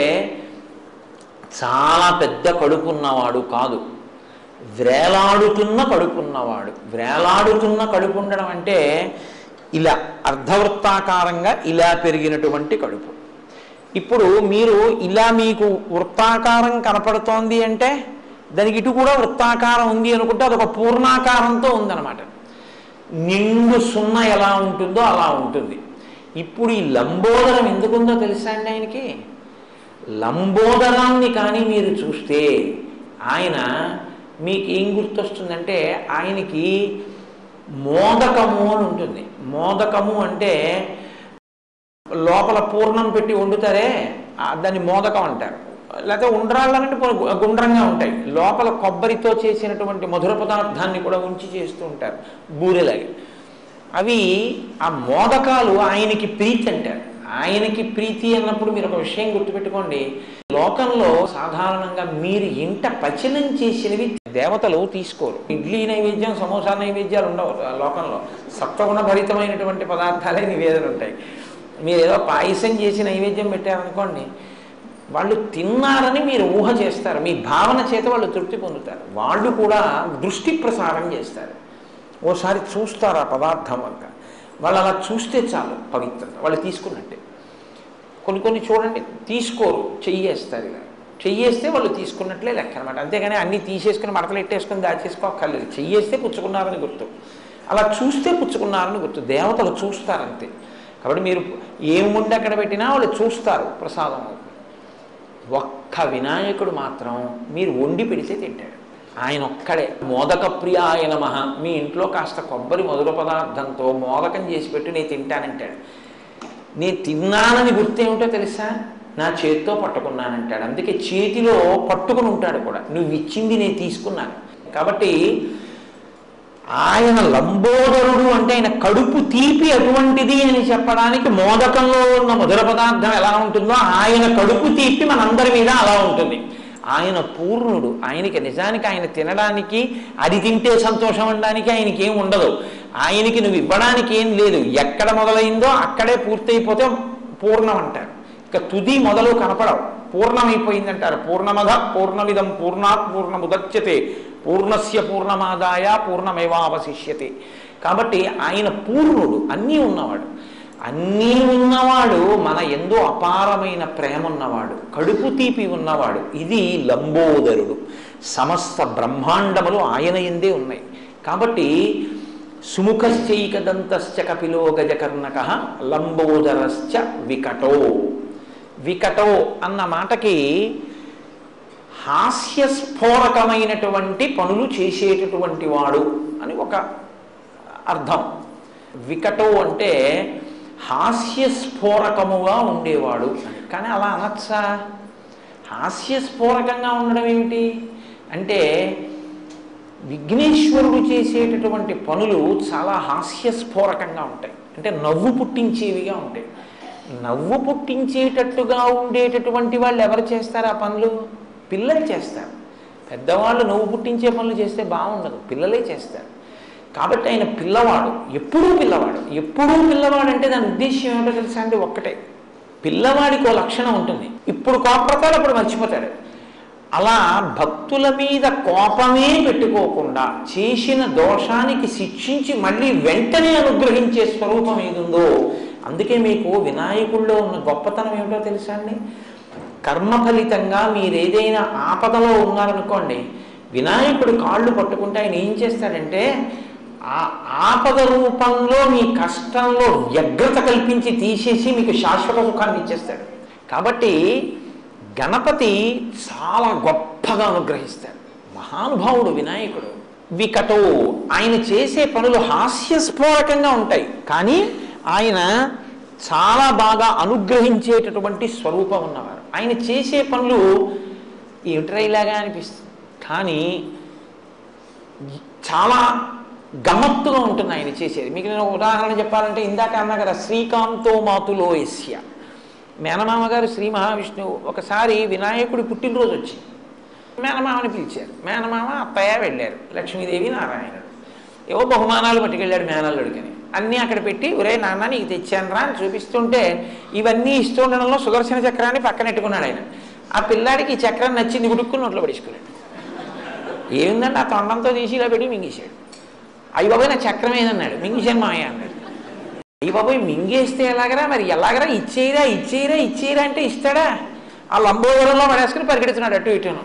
చాలా పెద్ద కడుపున్నవాడు కాదు, వ్రేలాడుతున్న కడుపున్నవాడు. వ్రేలాడుతున్న కడుపు ఉండడం అంటే ఇలా అర్ధవృత్తాకారంగా ఇలా పెరిగినటువంటి కడుపు. ఇప్పుడు మీరు ఇలా మీకు వృత్తాకారం కనపడుతోంది అంటే దానికి ఇటు కూడా వృత్తాకారం ఉంది అనుకుంటే అదొక పూర్ణాకారంతో ఉందన్నమాట. నిండు సున్న ఎలా ఉంటుందో అలా ఉంటుంది. ఇప్పుడు ఈ లంబోదరం ఎందుకుందో తెలుసా అండి ఆయనకి? లంబోదరాన్ని కానీ మీరు చూస్తే ఆయన మీకు ఏం గుర్తొస్తుందంటే ఆయనకి మోదకము అని ఉంటుంది. మోదకము అంటే లోపల పూర్ణం పెట్టి వండుతారే దాన్ని మోదకం అంటారు. లేకపోతే ఉండ్రాళ్ళంటే గుండ్రంగా ఉంటాయి, లోపల కొబ్బరితో చేసినటువంటి మధుర పదార్థాన్ని కూడా ఉంచి చేస్తూ ఉంటారు బూరెలాగా. అవి ఆ మోదకాలు ఆయనకి ప్రీతి అంటారు. ఆయనకి ప్రీతి అన్నప్పుడు మీరు ఒక విషయం గుర్తుపెట్టుకోండి, లోకంలో సాధారణంగా మీరు ఇంట పచనం చేసినవి దేవతలు తీసుకోరు. ఇడ్లీ నైవేద్యం, సమోసా నైవేద్యాలు ఉండవు లోకంలో. సత్వగుణ భరితమైనటువంటి పదార్థాలే నివేదన ఉంటాయి. మీరు ఏదో పాయసం చేసి నైవేద్యం పెట్టారనుకోండి, వాళ్ళు తిన్నారని మీరు ఊహ చేస్తారు, మీ భావన చేత వాళ్ళు తృప్తి పొందుతారు. వాళ్ళు కూడా దృష్టి ప్రసారం చేస్తారు. ఓసారి చూస్తారు ఆ పదార్థం వంక, వాళ్ళు అలా చూస్తే చాలు పవిత్రత, వాళ్ళు తీసుకున్నట్టే. కొన్ని చూడండి తీసుకోరు, చెయ్యేస్తారు. ఇలా చెయ్యేస్తే వాళ్ళు తీసుకున్నట్లే లెక్క అనమాట. అంతేగాని అన్నీ తీసేసుకుని మడతలు ఎట్టేసుకుని దాచేసుకోక్కర్లేదు. చెయ్యేస్తే పుచ్చుకున్నారని గుర్తు, అలా చూస్తే పుచ్చుకున్నారని గుర్తు. దేవతలు చూస్తారంతే. కాబట్టి మీరు ఏం ఉండి అక్కడ పెట్టినా వాళ్ళు చూస్తారు, ప్రసాదం. ఒక్క వినాయకుడు మాత్రం మీరు వండి పెడితే తింటాడు. ఆయన ఒక్కడే మోదక ప్రియాయ నమః. మీ ఇంట్లో కాస్త కొబ్బరి మధుర పదార్థంతో మోదకం చేసి పెట్టి నేను తింటానంటాడు. నేను తిన్నానని గుర్తేమిటో తెలుసా? నా చేతితో పట్టుకున్నానంటాడు. అందుకే చేతిలో పట్టుకుని ఉంటాడు కూడా, నువ్వు ఇచ్చింది నేను తీసుకున్నాను. కాబట్టి ఆయన లంబోదరుడు అంటే ఆయన కడుపు తీపి అటువంటిది అని చెప్పడానికి మోదకంలో ఉన్న మధుర పదార్థం ఎలా ఉంటుందో ఆయన కడుపు తీపి మనందరి మీద అలా ఉంటుంది. ఆయన పూర్ణుడు. ఆయనకి నిజానికి ఆయన తినడానికి, అది తింటే సంతోషం అనడానికి ఆయనకి ఏం ఉండదు. ఆయనకి నువ్వు ఇవ్వడానికి ఏం లేదు. ఎక్కడ మొదలైందో అక్కడే పూర్తయిపోతే పూర్ణం అంటారు. ఇక తుది మొదలు కనపడవు, పూర్ణమైపోయిందంటారు. పూర్ణమద పూర్ణమిదం పూర్ణాత్ పూర్ణముదచ్యతే పూర్ణస్య పూర్ణమాదాయ పూర్ణమేవావశిష్యతే. కాబట్టి ఆయన పూర్ణుడు, అన్నీ ఉన్నవాడు. అన్నీ ఉన్నవాడు, మన ఎందు అపారమైన ప్రేమ ఉన్నవాడు, కడుపు తీపి ఉన్నవాడు. ఇది లంబోదరుడు. సమస్త బ్రహ్మాండములు ఆయన ఎందే ఉన్నాయి. కాబట్టి సుముఖశ్చైకదంతశ్చ కపిలో గజకర్ణకః లంబోదరశ్చ వికటో. వికటో అన్న మాటకి హాస్యస్ఫోరకమైనటువంటి పనులు చేసేటటువంటి వాడు అని ఒక అర్థం. వికటో అంటే హాస్యస్ఫోరకముగా ఉండేవాడు అని. కానీ అలా అనొచ్చా? హాస్యస్ఫోరకంగా ఉండడం ఏమిటి అంటే, విఘ్నేశ్వరుడు చేసేటటువంటి పనులు చాలా హాస్యస్ఫోరకంగా ఉంటాయి. అంటే నవ్వు పుట్టించేవిగా ఉంటాయి. నవ్వు పుట్టించేటట్టుగా ఉండేటటువంటి వాళ్ళు ఎవరు చేస్తారు ఆ పనులు? పిల్లలు చేస్తారు. పెద్దవాళ్ళు నవ్వు పుట్టించే పనులు చేస్తే బాగుండదు, పిల్లలే చేస్తారు. కాబట్టి ఆయన పిల్లవాడు, ఎప్పుడూ పిల్లవాడు. ఎప్పుడూ పిల్లవాడు అంటే దాని ఉద్దేశం ఏమిటో తెలుసా అండి? ఒక్కటే, పిల్లవాడికి ఓ లక్షణం ఉంటుంది, ఇప్పుడు కోపడతాడు, అప్పుడు మర్చిపోతాడు. అలా భక్తుల మీద కోపమే పెట్టుకోకుండా చేసిన దోషానికి శిక్షించి మళ్ళీ వెంటనే అనుగ్రహించే స్వరూపం ఏదుందో, అందుకే మీకు వినాయకుల్లో ఉన్న గొప్పతనం ఏమిటో తెలుసా అండి? కర్మ ఫలితంగా మీరు ఏదైనా ఆపదలో ఉన్నారనుకోండి, వినాయకుడు కాళ్ళు పట్టుకుంటే ఆయన ఏం చేస్తాడంటే ఆ ఆపద రూపంలో మీ కష్టంలో వ్యగ్రత కల్పించి తీసేసి మీకు శాశ్వత సుఖాన్ని ఇచ్చేస్తాడు. కాబట్టి గణపతి చాలా గొప్పగా అనుగ్రహిస్తాడు. మహానుభావుడు వినాయకుడు. వికటో, ఆయన చేసే పనులు హాస్యస్ఫోరకంగా ఉంటాయి, కానీ ఆయన చాలా బాగా అనుగ్రహించేటటువంటి స్వరూపం ఉన్నవారు. ఆయన చేసే పనులు ఏమిట్రా ఇలాగా అనిపిస్తుంది, కానీ చాలా గమ్మత్తుగా ఉంటుంది ఆయన చేసేది. మీకు నేను ఉదాహరణ చెప్పాలంటే, ఇందాక అన్నా కదా శ్రీకాంతో మాతులో యస్య, మేనమామ గారు శ్రీ మహావిష్ణువు ఒకసారి వినాయకుడి పుట్టినరోజు వచ్చింది. మేనమామని పిలిచారు. మేనమామ అత్తయ్య వెళ్ళారు, లక్ష్మీదేవి నారాయణుడు. ఏవో బహుమానాలు పట్టుకెళ్ళాడు మేనల్లుడికని. అన్నీ అక్కడ పెట్టి, ఒరే నాన్న నీకు తెచ్చాను రా అని చూపిస్తుంటే, ఇవన్నీ ఇస్తూ ఉండడంలో సుదర్శన చక్రాన్ని పక్కనెట్టుకున్నాడు ఆయన. ఆ పిల్లాడికి ఈ చక్రం నచ్చింది, గుడుక్కుని నోట్లో పడేసుకున్నాడు. ఏముందంటే ఆ తొండంతో తీసి ఇలా పెట్టి మింగేశాడు. అయ్యి బాబాయ్ నా చక్రం ఏదన్నాడు, మింగేశాను మామయ్య అన్నాడు. అయ్యి బాబాయ్ మింగేస్తే ఎలాగరా, మరి ఎలాగరా, ఇచ్చేయరా ఇచ్చేయరా ఇచ్చేయరా అంటే ఇస్తాడా? ఆ లంబోదరంలో పడేసుకుని పరిగెడుతున్నాడు అటు ఇటును.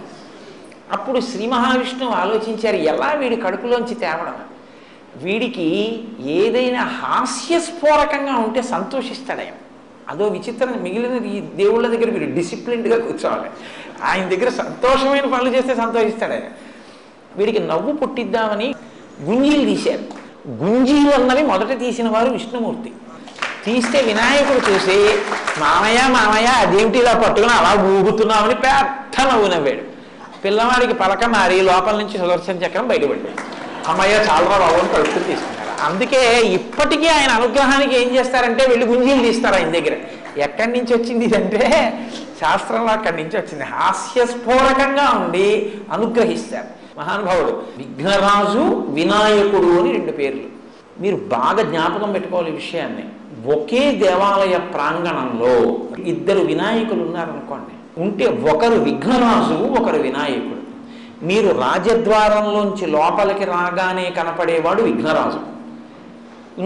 అప్పుడు శ్రీ మహావిష్ణువు ఆలోచించారు, ఎలా వీడి కడుపులోంచి తేవడం, వీడికి ఏదైనా హాస్యస్ఫోరకంగా ఉంటే సంతోషిస్తాడాయన. అదో విచిత్రం. మిగిలిన ఈ దేవుళ్ళ దగ్గర మీరు డిసిప్లిన్డ్గా కూర్చోవాలి, ఆయన దగ్గర సంతోషమైన పనులు చేస్తే సంతోషిస్తాడు ఆయన. వీడికి నవ్వు పుట్టిద్దామని గుంజీలు తీశారు. గుంజీలు అన్నవి మొదట తీసిన వారు విష్ణుమూర్తి. తీస్తే వినాయకుడు చూసి, మామయ్య మామయ్య అదేమిటి ఇలా పట్టుకుని అలా ఊగుతున్నామని పెద్ద నవ్వు నవ్వాడు. పిల్లవాడికి పలక మారి లోపల నుంచి సుదర్శన చక్రం బయటపడ్డాడు. అమ్మయ్య చాలా బాబు అని కడుపుని తీసుకున్నారు. అందుకే ఇప్పటికీ ఆయన అనుగ్రహానికి ఏం చేస్తారంటే వెళ్ళి గుంజీలు తీస్తారు ఆయన దగ్గర. ఎక్కడి నుంచి వచ్చింది ఇదంటే శాస్త్రంలో అక్కడి నుంచి వచ్చింది. హాస్యస్ఫోరకంగా ఉండి అనుగ్రహిస్తారు మహానుభావుడు. విఘ్నరాజు, వినాయకుడు అని 2 పేర్లు. మీరు బాగా జ్ఞాపకం పెట్టుకోవాలి ఈ విషయాన్ని. ఒకే దేవాలయ ప్రాంగణంలో 2 వినాయకులు ఉన్నారనుకోండి, ఉంటే ఒకరు విఘ్నరాజు, ఒకరు వినాయకుడు. మీరు రాజద్వారంలోంచి లోపలికి రాగానే కనపడేవాడు విఘ్నరాజు,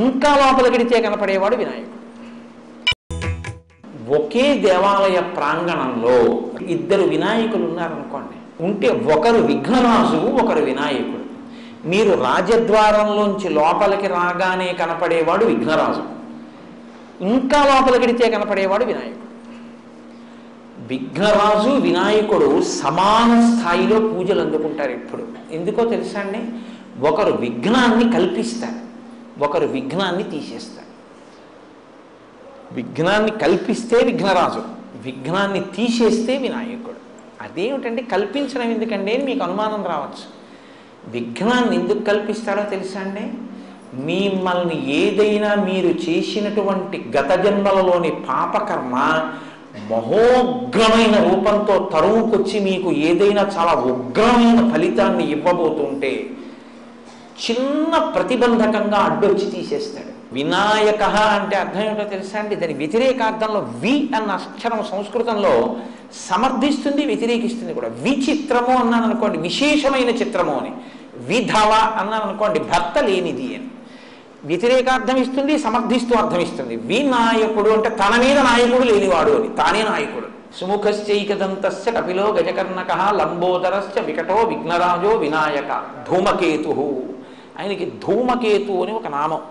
ఇంకా లోపలికిడితే కనపడేవాడు వినాయకుడు. ఒకే దేవాలయ ప్రాంగణంలో 2 వినాయకులు ఉన్నారనుకోండి, ఉంటే ఒకరు విఘ్నరాజు, ఒకరు వినాయకుడు. మీరు రాజద్వారంలోంచి లోపలికి రాగానే కనపడేవాడు విఘ్నరాజు, ఇంకా లోపలికిడితే కనపడేవాడు వినాయకుడు. విఘ్నరాజు, వినాయకుడు సమాన స్థాయిలో పూజలు అందుకుంటారు ఎప్పుడు. ఎందుకో తెలుసా అండి? ఒకరు విఘ్నాన్ని కల్పిస్తారు, ఒకరు విఘ్నాన్ని తీసేస్తారు. విఘ్నాన్ని కల్పిస్తే విఘ్నరాజు, విఘ్నాన్ని తీసేస్తే వినాయకుడు. అదేమిటండి కల్పించడం ఎందుకండి అని మీకు అనుమానం రావచ్చు. విఘ్నాన్ని ఎందుకు కల్పిస్తాడో తెలుసా అండి? మిమ్మల్ని ఏదైనా మీరు చేసినటువంటి గత జన్మలలోని పాపకర్మ మహోగ్రమైన రూపంతో తరువుకొచ్చి మీకు ఏదైనా చాలా ఉగ్రమైన ఫలితాన్ని ఇవ్వబోతుంటే చిన్న ప్రతిబంధకంగా అడ్డొచ్చి తీసేస్తాడు. వినాయక అంటే అర్థం ఏమిటో తెలుసా అండి? దాని వ్యతిరేకార్థంలో వి అన్న అక్షరం సంస్కృతంలో సమర్థిస్తుంది, వ్యతిరేకిస్తుంది కూడా. విచిత్రము అన్నాను అనుకోండి, విశేషమైన చిత్రము అని. విధవ అన్నాను అనుకోండి, భర్త లేనిది అని. వ్యతిరేకార్థం ఇస్తుంది, సమర్థిస్తూ అర్థం ఇస్తుంది. వినాయకుడు అంటే తన మీద నాయకుడు లేనివాడు అని, తానే నాయకుడు. సుముఖశ్చైకదంతస్య కపిలో గజకర్ణక లంబోదరశ్చ వికటో విఘ్నరాజో వినాయక. ధూమకేతు, ఆయనకి ధూమకేతు అని ఒక నామం.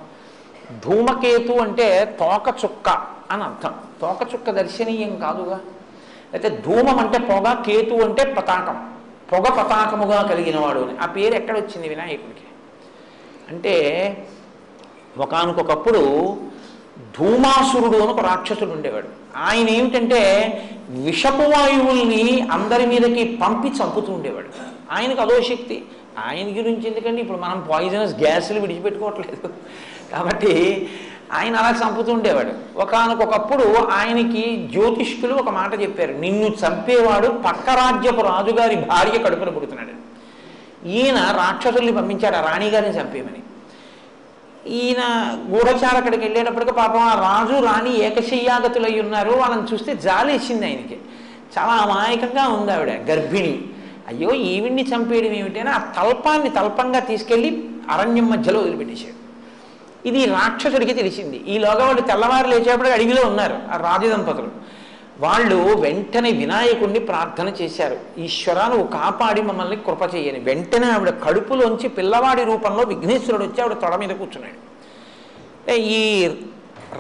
ధూమకేతు అంటే తోకచుక్క అని అర్థం. తోకచుక్క దర్శనీయం కాదుగా. అయితే ధూమం అంటే పొగ, కేతు అంటే పతాకం, పొగ పతాకముగా కలిగిన వాడు అని. ఆ పేరు ఎక్కడొచ్చింది వినాయకుడికి అంటే, ఒకానొకప్పుడు ధూమాసురుడు అని ఒక రాక్షసుడు ఉండేవాడు. ఆయన ఏమిటంటే విషపు వాయువుల్ని అందరి మీదకి పంపి చంపుతూ ఉండేవాడు. ఆయనకు అదో శక్తి. ఆయన గురించి ఎందుకంటే ఇప్పుడు మనం పాయిజనస్ గ్యాసులు విడిచిపెట్టుకోవట్లేదు కాబట్టి ఆయన అలా చంపుతూ ఉండేవాడు. ఒకానొకప్పుడు ఆయనకి జ్యోతిష్కులు ఒక మాట చెప్పారు, నిన్ను చంపేవాడు పక్క రాజ్యపు రాజుగారి భార్య కడుపున పుడుతున్నాడు. ఈయన రాక్షసుల్ని పంపించాడు ఆ రాణిగారిని చంపేమని. ఈయన గూఢచార అక్కడికి వెళ్ళేటప్పటికి పాపం ఆ రాజు రాణి ఏకశయ్యాగతులై ఉన్నారు. వాళ్ళని చూస్తే జాలేసింది ఆయనకి. చాలా అమాయకంగా ఉంది ఆవిడ, గర్భిణి. అయ్యో ఈవిడ్ని చంపేయడం ఏమిటైనా ఆ తల్పాన్ని తల్పంగా తీసుకెళ్ళి అరణ్యం మధ్యలో వదిలిపెట్టేశాడు. ఇది రాక్షసుడికి తెలిసింది. ఈలోగా వాళ్ళు తెల్లవారు లేచేపటికి అడవిలో ఉన్నారు ఆ రాజు దంపతులు. వాళ్ళు వెంటనే వినాయకుడిని ప్రార్థన చేశారు, ఈశ్వరా నువ్వు కాపాడి మమ్మల్ని కృప చేయని. వెంటనే ఆవిడ కడుపులోంచి పిల్లవాడి రూపంలో విఘ్నేశ్వరుడు వచ్చి ఆవిడ తొడ మీద కూర్చున్నాడు. ఈ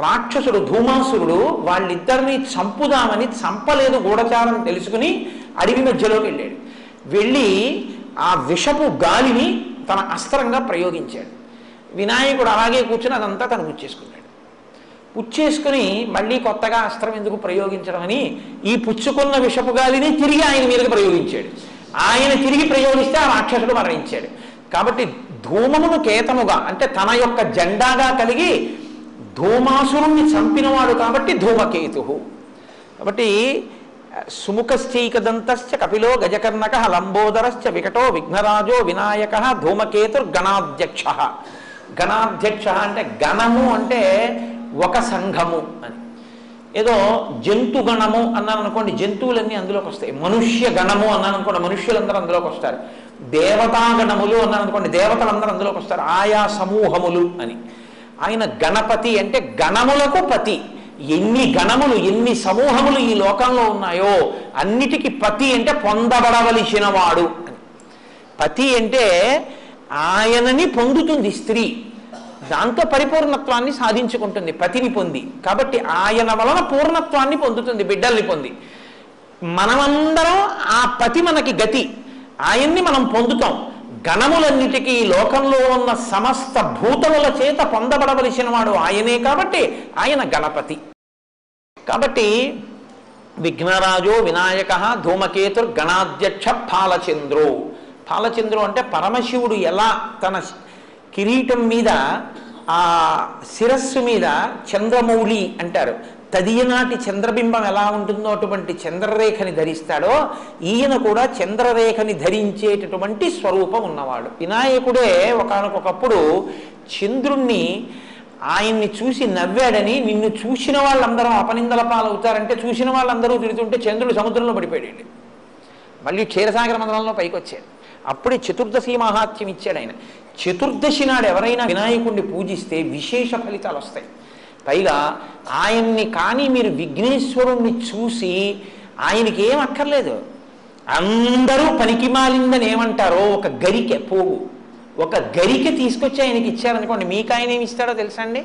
రాక్షసుడు ధూమాసురుడు వాళ్ళిద్దరినీ చంపుదామని చంపలేదు, గూఢచారం తెలుసుకుని అడవి మధ్యలోకి వెళ్ళాడు. వెళ్ళి ఆ విషపు గాలిని తన అస్త్రంగా ప్రయోగించాడు. వినాయకుడు అలాగే కూర్చుని అదంతా తను పుచ్చేసుకున్నాడు. పుచ్చేసుకుని మళ్ళీ కొత్తగా అస్త్రం ఎందుకు ప్రయోగించడం అని ఈ పుచ్చుకున్న విషపు గాలిని తిరిగి ఆయన మీదకి ప్రయోగించాడు. ఆయన తిరిగి ప్రయోగిస్తే ఆ రాక్షసుడు మరణించాడు. కాబట్టి ధూమమును కేతముగా అంటే తన యొక్క జెండాగా కలిగి ధూమాసురుణ్ణి చంపినవాడు కాబట్టి ధూమకేతు. కాబట్టి సుముఖశ్చైకదంతశ్చ కపిలో గజకర్ణక లంబోదరశ్చ వికటో విఘ్నరాజో వినాయక ధూమకేతుర్గణాధ్యక్ష. గణాధ్యక్ష అంటే గణము అంటే ఒక సంఘము అని. ఏదో జంతు గణము అన్నాను అనుకోండి, జంతువులన్నీ అందులోకి వస్తాయి. మనుష్య గణము అన్నాను అనుకోండి, మనుష్యులందరూ అందులోకి వస్తారు. దేవతాగణములు అన్నాను అనుకోండి, దేవతలందరూ అందులోకి వస్తారు. ఆయా సమూహములు అని. ఆయన గణపతి అంటే గణములకు పతి. ఎన్ని గణములు ఎన్ని సమూహములు ఈ లోకంలో ఉన్నాయో అన్నిటికీ పతి అంటే పొందబడవలసిన వాడు అని. పతి అంటే ఆయనని పొందుతుంది స్త్రీ, దాంతో పరిపూర్ణత్వాన్ని సాధించుకుంటుంది పతిని పొంది. కాబట్టి ఆయన వలన పూర్ణత్వాన్ని పొందుతుంది, బిడ్డల్ని పొంది. మనమందరం ఆ పతి మనకి గతి, ఆయన్ని మనం పొందుతాం. గణములన్నిటికీ లోకంలో ఉన్న సమస్త భూతముల చేత పొందబడవలసిన వాడు ఆయనే, కాబట్టి ఆయన గణపతి. కాబట్టి విఘ్నరాజో వినాయక ధూమకేతుర్ గణాధ్యక్ష ఫాలచంద్రో. ఫాలచంద్రు అంటే పరమశివుడు ఎలా తన కిరీటం మీద ఆ శిరస్సు మీద చంద్రమౌళి అంటారు, తదియనాటి చంద్రబింబం ఎలా ఉంటుందో అటువంటి చంద్రరేఖని ధరిస్తాడో, ఈయన కూడా చంద్రరేఖని ధరించేటటువంటి స్వరూపం ఉన్నవాడు. వినాయకుడే ఒకానొకప్పుడు చంద్రుణ్ణి ఆయన్ని చూసి నవ్వాడని, నిన్ను చూసిన వాళ్ళందరూ అపనిందల పాలవుతారంటే చూసిన వాళ్ళందరూ తిడుతుంటే చంద్రుడు సముద్రంలో పడిపోయాడు, మళ్ళీ క్షీరసాగర మండలంలో పైకి వచ్చాడు. అప్పుడే చతుర్దశి మహాత్మ్యం ఇచ్చాడు ఆయన. చతుర్దశి నాడు ఎవరైనా వినాయకుడిని పూజిస్తే విశేష ఫలితాలు వస్తాయి. పైగా ఆయన్ని కానీ మీరు విఘ్నేశ్వరుణ్ణి చూసి ఆయనకి ఏం అక్కర్లేదు, అందరూ పనికిమాలిందని ఏమంటారో ఒక గరికె పోగు, ఒక గరికె తీసుకొచ్చి ఆయనకి ఇచ్చారనుకోండి, మీకు ఆయన ఏమి ఇస్తాడో తెలుసా అండి?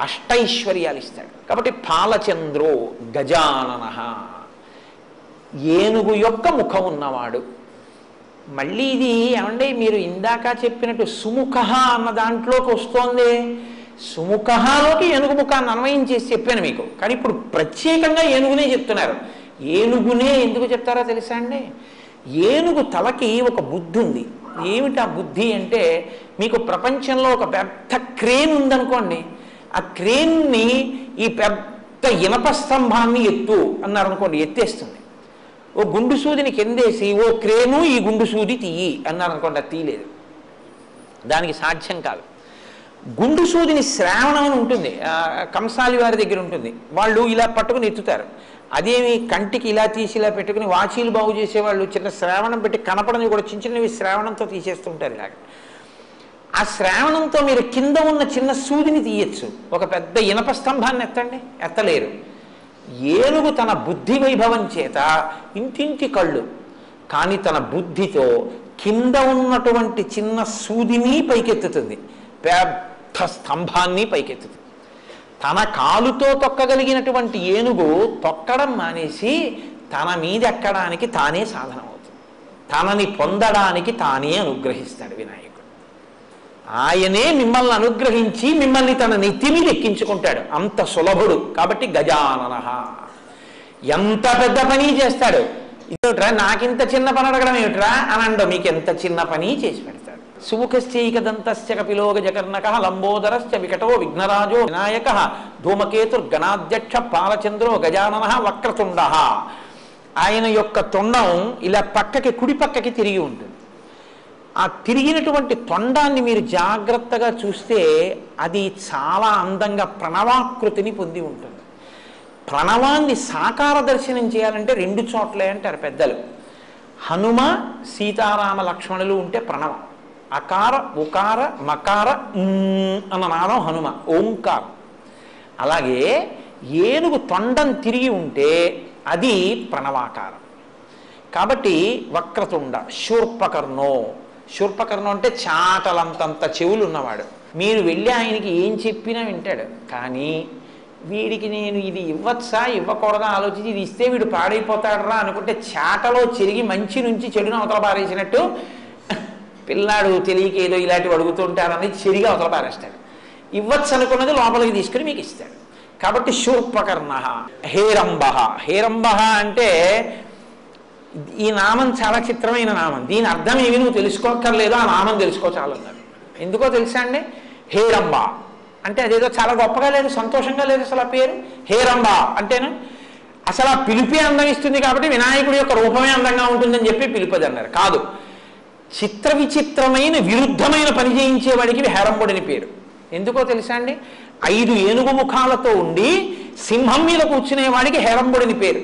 అష్టైశ్వర్యాలు ఇస్తాడు. కాబట్టి ఫాలచంద్రో గజానన, ఏనుగు యొక్క ముఖం ఉన్నవాడు. మళ్ళీ ఇది ఏమండి మీరు ఇందాక చెప్పినట్టు సుముఖ అన్న దాంట్లోకి వస్తోంది. సుముఖలోకి ఏనుగు ముఖాన్ని అన్వయం చేసి చెప్పాను మీకు, కానీ ఇప్పుడు ప్రత్యేకంగా ఏనుగునే చెప్తున్నారు. ఏనుగునే ఎందుకు చెప్తారో తెలుసా అండి? ఏనుగు తలకి ఒక బుద్ధి ఉంది. ఏమిటి ఆ బుద్ధి అంటే, మీకు ప్రపంచంలో ఒక పెద్ద క్రేన్ ఉందనుకోండి, ఆ క్రేన్ని ఈ పెద్ద ఇనప స్తంభాన్ని ఎత్తు అన్నారనుకోండి, ఎత్తేస్తుంది. ఓ గుండు సూదిని కిందేసి ఓ క్రేను ఈ గుండు సూది తీయి అన్నారనుకోండి, అది తీయలేదు, దానికి సాధ్యం కాదు. గుండు సూదిని శ్రావణం అని ఉంటుంది, కంసాలి వారి దగ్గర ఉంటుంది, వాళ్ళు ఇలా పట్టుకుని ఎత్తుతారు. అదేమి కంటికి ఇలా తీసి ఇలా పెట్టుకుని వాచీలు బాగు చేసేవాళ్ళు చిన్న శ్రావణం పెట్టి కనపడని కూడా చిన్న చిన్నవి శ్రావణంతో తీసేస్తుంటారు. ఇలాగ ఆ శ్రావణంతో మీరు కింద ఉన్న చిన్న సూదిని తీయచ్చు, ఒక పెద్ద ఇనప స్తంభాన్ని ఎత్తండి, ఎత్తలేరు. ఏనుగు తన బుద్ధి వైభవం చేత ఇంటింటి కళ్ళు, కానీ తన బుద్ధితో కింద ఉన్నటువంటి చిన్న సూదిని పైకెత్తుతుంది, పెద్ద స్తంభాన్ని పైకెత్తుతుంది. తన కాలుతో తొక్కగలిగినటువంటి ఏనుగు తొక్కడం మానేసి తన మీద ఎక్కడానికి తానే సాధనం అవుతుంది, తనని పొందడానికి తానే అనుగ్రహిస్తాడు వినాయకుడు. ఆయనే మిమ్మల్ని అనుగ్రహించి మిమ్మల్ని తన నెత్తి మీద ఎక్కించుకుంటాడు, అంత సులభుడు. కాబట్టి గజానన, ఎంత పెద్ద పని చేస్తాడు. ఇదేమిట్రా నాకింత చిన్న పని అడగడం ఏమిట్రా అని అండో, మీకు ఎంత చిన్న పని చేసి పెడతాడు. సుముఖశ్చైక దంతశ్చ కపిలో గజకర్ణక లంబోదరశ్చ వికటో విఘ్నరాజో వినాయక ధూమకేతుర్గణాధ్యక్ష పాలచంద్రో గజానన వక్రతుండ. ఆయన యొక్క తొండం ఇలా పక్కకి కుడి పక్కకి తిరిగి ఉంటుంది. ఆ తిరిగినటువంటి తొండాన్ని మీరు జాగ్రత్తగా చూస్తే అది చాలా అందంగా ప్రణవాకృతిని పొంది ఉంటుంది. ప్రణవాన్ని సాకార దర్శనం చేయాలంటే రెండు చోట్లే అంటారు పెద్దలు. హనుమ సీతారామ లక్ష్మణులు ఉంటే ప్రణవం, అకార ఉకార మకార అన్న నాదం హనుమ, ఓంకారం. అలాగే ఏనుగు తొండం తిరిగి ఉంటే అది ప్రణవాకారం. కాబట్టి వక్రతుండ శూర్పకర్ణో, శూర్పకర్ణం అంటే చాటలంతంత చెవులు ఉన్నవాడు. మీరు వెళ్ళి ఆయనకి ఏం చెప్పినా వింటాడు, కానీ వీడికి నేను ఇది ఇవ్వచ్చా ఇవ్వకూడదా ఆలోచించి ఇది ఇస్తే వీడు పాడైపోతాడరా అనుకుంటే చాటలో చెరిగి మంచి నుంచి చెడును అవతల పారేసినట్టు పిల్లాడు తెలియక ఏదో ఇలాంటివి అడుగుతుంటారని చెరిగి అవతల పారేస్తాడు. ఇవ్వచ్చు అనుకున్నది లోపలికి తీసుకుని మీకు ఇస్తాడు. కాబట్టి శూర్పకర్ణ. హేరంబ, హేరంబ అంటే ఈ నామం చాలా చిత్రమైన నామం, దీని అర్థం ఏమి నువ్వు తెలుసుకోక్కర్లేదు, ఆ నామం తెలుసుకో చాలన్నారు. ఎందుకో తెలుసా అండి? హేరంబ అంటే అదేదో చాలా గొప్పగా లేదు, సంతోషంగా లేదు అసలు ఆ పేరు. హేరంబ అంటేనే అసలు ఆ పిలిపే అందం ఇస్తుంది, కాబట్టి వినాయకుడి యొక్క రూపమే అందంగా ఉంటుందని చెప్పి పిలుపది అన్నారు. కాదు, చిత్ర విచిత్రమైన విరుద్ధమైన పని చేయించేవాడికి హేరంబుడని పేరు. ఎందుకో తెలుసా అండి? 5 ఏనుగు ముఖాలతో ఉండి సింహం మీద కూర్చునేవాడికి హేరంబుడని పేరు.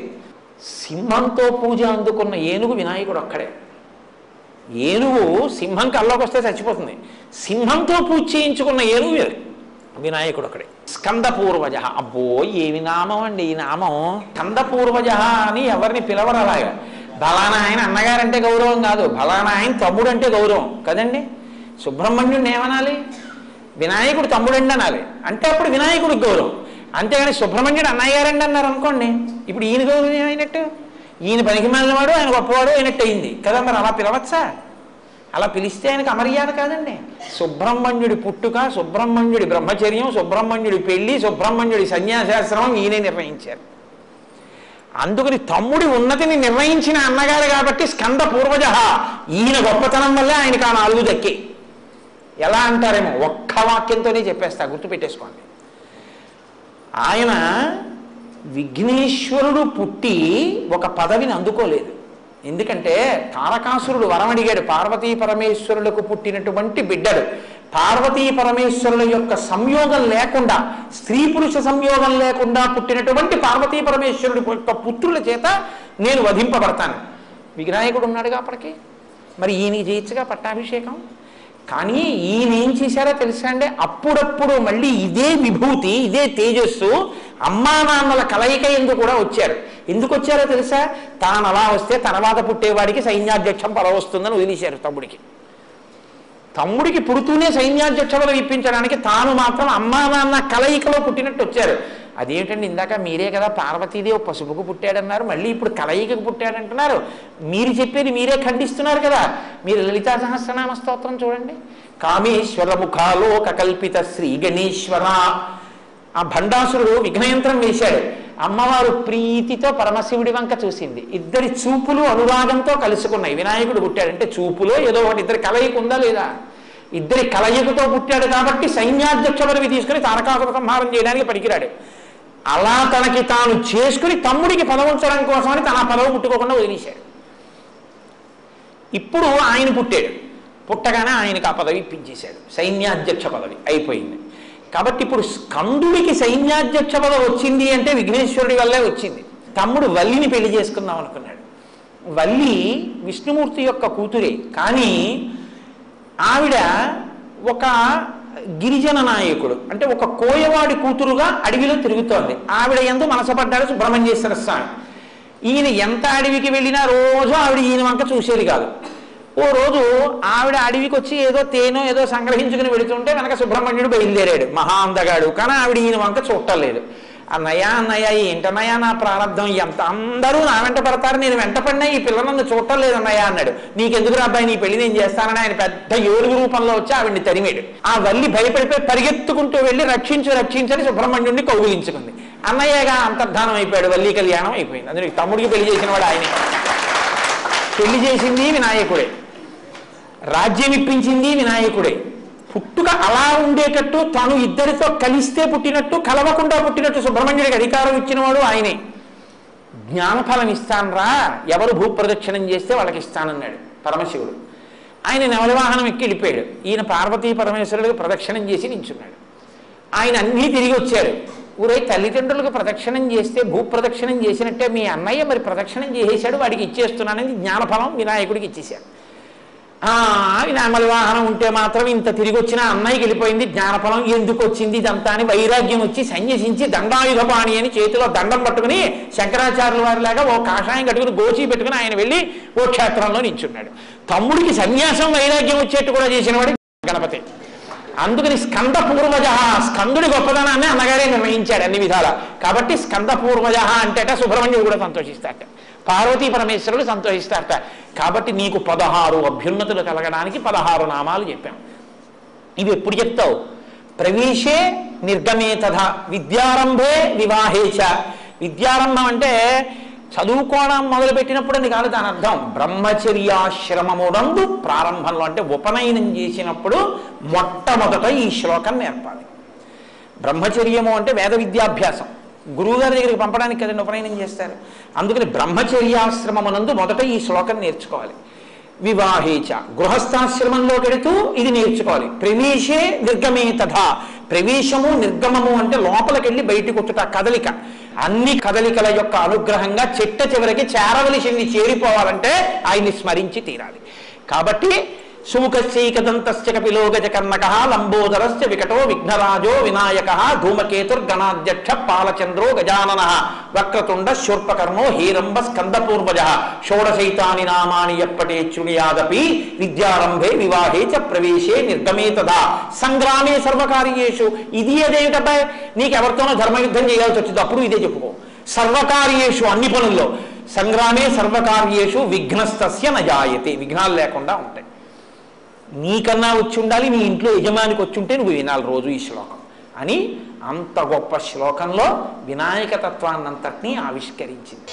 సింహంతో పూజ అందుకున్న ఏనుగు వినాయకుడు ఒక్కడే. ఏనుగు సింహం కల్లోకి వస్తే చచ్చిపోతుంది, సింహంతో పూజ చేయించుకున్న ఏనుగు వినాయకుడు ఒక్కడే. స్కందపూర్వజ, అబ్బో ఏమి నామం అండి ఈ నామం. స్కందపూర్వజ అని ఎవరిని పిలవరు అలాగా. బలానా ఆయన అన్నగారంటే గౌరవం కాదు, బలానా ఆయన తమ్ముడు అంటే గౌరవం కదండి. సుబ్రహ్మణ్యుడిని ఏమనాలి? వినాయకుడు తమ్ముడండి అనాలి, అంటే అప్పుడు వినాయకుడికి గౌరవం. అంతేగాని సుబ్రహ్మణ్యుడు అన్నయ్య గారండి అన్నారు అనుకోండి, ఇప్పుడు ఈయన గౌరవం ఏమైనట్టు? ఈయన పనికి మాలినవాడు, ఆయన గొప్పవాడు అయినట్టు అయింది కదా. మరి అలా పిలవచ్చా? అలా పిలిస్తే ఆయనకు అమర్యాద కాదండి. సుబ్రహ్మణ్యుడి పుట్టుక, సుబ్రహ్మణ్యుడి బ్రహ్మచర్యం, సుబ్రహ్మణ్యుడి పెళ్లి, సుబ్రహ్మణ్యుడి సన్యాసాశ్రమం ఈయనే నిర్ణయించారు. అందుకని తమ్ముడి ఉన్నతిని నిర్ణయించిన అన్నగారు కాబట్టి స్కంద పూర్వజ, ఈయన గొప్పతనం వల్లే ఆయనకు ఆ 4 దక్కి. ఎలా అంటారేమో ఒక్క వాక్యంతోనే చెప్పేస్తా, గుర్తుపెట్టేసుకోండి. ఆయన విఘ్నేశ్వరుడు పుట్టి ఒక పదవిని అందుకోలేదు. ఎందుకంటే తారకాసురుడు వరం అడిగాడు, పార్వతీ పరమేశ్వరులకు పుట్టినటువంటి బిడ్డడు. పార్వతీ పరమేశ్వరుల యొక్క సంయోగం లేకుండా, స్త్రీ పురుష సంయోగం లేకుండా పుట్టినటువంటి పార్వతీ పరమేశ్వరుడి యొక్క పుత్రుల చేత నేను వధింపబడతాను. వినాయకుడు ఉన్నాడుగా అప్పటికి, మరి ఈయన చేయొచ్చుగా పట్టాభిషేకం. కానీ ఈయన ఏం చేశారో తెలుసా అండి? అప్పుడప్పుడు మళ్ళీ ఇదే విభూతి, ఇదే తేజస్సు అమ్మా నాన్నల కలయిక ఎందుకు కూడా వచ్చారు. ఎందుకు వచ్చారో తెలుసా? తాను అలా వస్తే తర్వాత పుట్టేవాడికి సైన్యాధ్యక్షం పదవి వస్తుందని వదిలేశారు తమ్ముడికి. తమ్ముడికి పుడుతూనే సైన్యాధ్యక్ష పదవి ఇప్పించడానికి తాను మాత్రం అమ్మా నాన్న కలయికలో పుట్టినట్టు వచ్చారు. అదేంటండి, ఇందాక మీరే కదా పార్వతీదేవి పసుపుకు పుట్టాడన్నారు, మళ్ళీ ఇప్పుడు కలయికకు పుట్టాడంటున్నారు. మీరు చెప్పేది మీరే ఖండిస్తున్నారు కదా. మీరు లలితా సహస్రనామ స్తోత్రం చూడండి. కామేశ్వర ముఖాలోక కల్పిత శ్రీ గణేశ్వర. ఆ భండాసురుడు విఘ్నయంత్రం వేశాడు. అమ్మవారు ప్రీతితో పరమశివుడి వంక చూసింది. ఇద్దరి చూపులు అనురాగంతో కలుసుకున్నాయి. వినాయకుడు పుట్టాడంటే చూపులో ఏదో ఒకటి ఇద్దరి కలయిక ఉందా లేదా? ఇద్దరి కలయికతో పుట్టాడు కాబట్టి సైన్యాధ్యక్ష పదవి తీసుకుని తారకాసుర సంహారం చేయడానికి పనికిరాడు. అలా తనకి తాను చేసుకుని తమ్ముడికి పదవించడం కోసమని తన పదవి పుట్టుకోకుండా వదిలేశాడు. ఇప్పుడు ఆయన పుట్టాడు. పుట్టగానే ఆయనకు ఆ పదవి ఇప్పించేశాడు, సైన్యాధ్యక్ష పదవి అయిపోయింది. కాబట్టి ఇప్పుడు స్కందుడికి సైన్యాధ్యక్ష పదవి వచ్చింది అంటే విఘ్నేశ్వరుడి వల్లే వచ్చింది. తమ్ముడు వల్లిని పెళ్లి చేసుకుందాం అనుకున్నాడు. వల్లి విష్ణుమూర్తి యొక్క కూతురే, కానీ ఆవిడ ఒక గిరిజన నాయకుడు, అంటే ఒక కోయవాడి కూతురుగా అడవిలో తిరుగుతోంది. ఆవిడ యందు మనసపడ్డాడు సుబ్రహ్మణ్యేశ్వర స్వామి. ఈయన ఎంత అడవికి వెళ్ళినా రోజు ఆవిడ ఈయన వంక చూసేది కాదు. ఓ రోజు ఆవిడ అడవికి వచ్చి ఏదో తేనో ఏదో సంగ్రహించుకుని వెళుతుంటే వెనక సుబ్రహ్మణ్యుడు బయలుదేరాడు, మహా అందగాడు. కానీ ఆవిడ ఈయన వంక చూడలేదు. అన్నయ్య అన్నయ్య ఏంటన్నయ్య నా ప్రారంభం, ఎంత అందరూ నా వెంట పడతారు, నేను వెంట పడినా ఈ పిల్ల నన్ను చూడలేదు అన్నయ్య అన్నాడు. నీకెందుకు అబ్బాయి, నీ పెళ్లి నేను చేస్తానని ఆయన పెద్ద ఏడుగు రూపంలో వచ్చి ఆవిడ్ని తరిమేడు. ఆ వల్లి భయపడిపోయి పరిగెత్తుకుంటూ వెళ్ళి రక్షించని సుబ్రహ్మణ్యుడిని కౌగిలించుకుంది. అన్నయ్యగా అంతర్ధానం అయిపోయాడు, వల్లి కళ్యాణం అయిపోయింది. అందుకే తమ్ముడికి పెళ్లి చేసిన వాడు ఆయనే. పెళ్లి చేసింది వినాయకుడే, రాజ్యం ఇప్పించింది వినాయకుడే. పుట్టుక అలా ఉండేటట్టు, తాను ఇద్దరితో కలిస్తే పుట్టినట్టు, కలవకుండా పుట్టినట్టు సుబ్రహ్మణ్యుడికి అధికారం ఇచ్చినవాడు ఆయనే. జ్ఞానఫలం ఇస్తానరా, ఎవరు భూప్రదక్షిణం చేస్తే వాళ్ళకి ఇస్తానన్నాడు పరమశివుడు. ఆయన నెమలివాహనం ఎక్కి వెళ్ళిపోయాడు. ఈయన పార్వతీ పరమేశ్వరుడికి ప్రదక్షిణం చేసి నించున్నాడు. ఆయన అన్నీ తిరిగి వచ్చారు. ఊరై తల్లిదండ్రులకు ప్రదక్షిణం చేస్తే భూప్రదక్షిణం చేసినట్టే మీ అన్నయ్య మరి ప్రదక్షిణం చేసేశాడు, వాడికి ఇచ్చేస్తున్నానని జ్ఞానఫలం వినాయకుడికి ఇచ్చేశాడు. నెమలివాహనం ఉంటే మాత్రం ఇంత తిరిగి వచ్చినా అన్నయ్యకి వెళ్ళిపోయింది, జ్ఞానఫలం ఎందుకు వచ్చింది ఇదంతా అని వైరాగ్యం వచ్చి సన్యసించి దండాయుధపాణి అని చేతిలో దండం పట్టుకుని శంకరాచార్యుల వారిలాగా ఓ కాషాయం కట్టుకుని గోచి పెట్టుకుని ఆయన వెళ్ళి ఓ క్షేత్రంలో నించున్నాడు. తమ్ముడికి సన్యాసం వైరాగ్యం వచ్చేట్టు కూడా చేసినవాడు గణపతి. అందుకని స్కంద పూర్వజ, స్కందుడి గొప్పదనాన్ని అన్నగారే నిర్ణయించాడు అన్ని విధాల. కాబట్టి స్కంద పూర్వజ అంటేట సుబ్రహ్మణ్యుడు కూడా సంతోషిస్తాట, పార్వతీ పరమేశ్వరుడు సంతోషిస్తారట. కాబట్టి నీకు 16 అభ్యున్నతులు కలగడానికి 16 నామాలు చెప్పాం. ఇవి ఎప్పుడు చెప్తావు? ప్రవేశే నిర్గమే తథా విద్యారంభే వివాహేచ. విద్యారంభం అంటే చదువుకోవడం మొదలుపెట్టినప్పుడు అని కాదు దాని అర్థం. బ్రహ్మచర్యాశ్రమమునందు ప్రారంభంలో, అంటే ఉపనయనం చేసినప్పుడు మొట్టమొదట ఈ శ్లోకం నేర్పాలి. బ్రహ్మచర్యము అంటే వేద విద్యాభ్యాసం, గురువుగారి దగ్గరికి పంపడానికి కదండి ఉపనయనం చేస్తారు. అందుకని బ్రహ్మచర్యాశ్రమమునందు మొదట ఈ శ్లోకం నేర్చుకోవాలి. వివాహేచ, గృహస్థాశ్రమంలో పెడుతూ ఇది నేర్చుకోవాలి. ప్రవేశే నిర్గమే తథా, ప్రవేశము నిర్గమము అంటే లోపలికెళ్ళి బయటికి వచ్చుట కదలిక. అన్ని కదలికల యొక్క అనుగ్రహంగా చిట్ట చివరికి చేరవలసింది చేరిపోవాలంటే ఆయన్ని స్మరించి తీరాలి. కాబట్టి సుముఖశ్చైకదంతస్య కపిలో గజకర్ణకః లంబోదరస్య వికటో విఘ్నరాజో వినాయకః ధూమకేతుర్గణాధ్యక్ష పాలచంద్రో గజాననః వక్రతుండ శూర్పకర్ణో హేరంబ స్కందపూర్వజః షోడశైతాని నామాని ఎప్పటే శృణుయాదపి విద్యారంభే వివాహే చ ప్రవేశే నిర్గమే తదా సంగ్రామే సర్వకార్యేషు. ఇది అదేమిటబ్బాయి, నీకెవరితోనో ధర్మయుద్ధం చేయాల్సి వచ్చింది అప్పుడు ఇదే చెప్పుకో. సర్వకార్యేషు అన్ని పనుల్లో, సంగ్రామే సర్వకార్యేషు విఘ్నస్తస్య నజాయతే, విఘ్నాలు లేకుండా ఉంటాయి. నీకన్నా వచ్చి ఉండాలి, నీ ఇంట్లో యజమానికి వచ్చి ఉంటే నువ్వు వినాలి రోజు ఈ శ్లోకం అని అంత గొప్ప శ్లోకంలో వినాయక తత్వాన్నంతటినీ ఆవిష్కరించింది.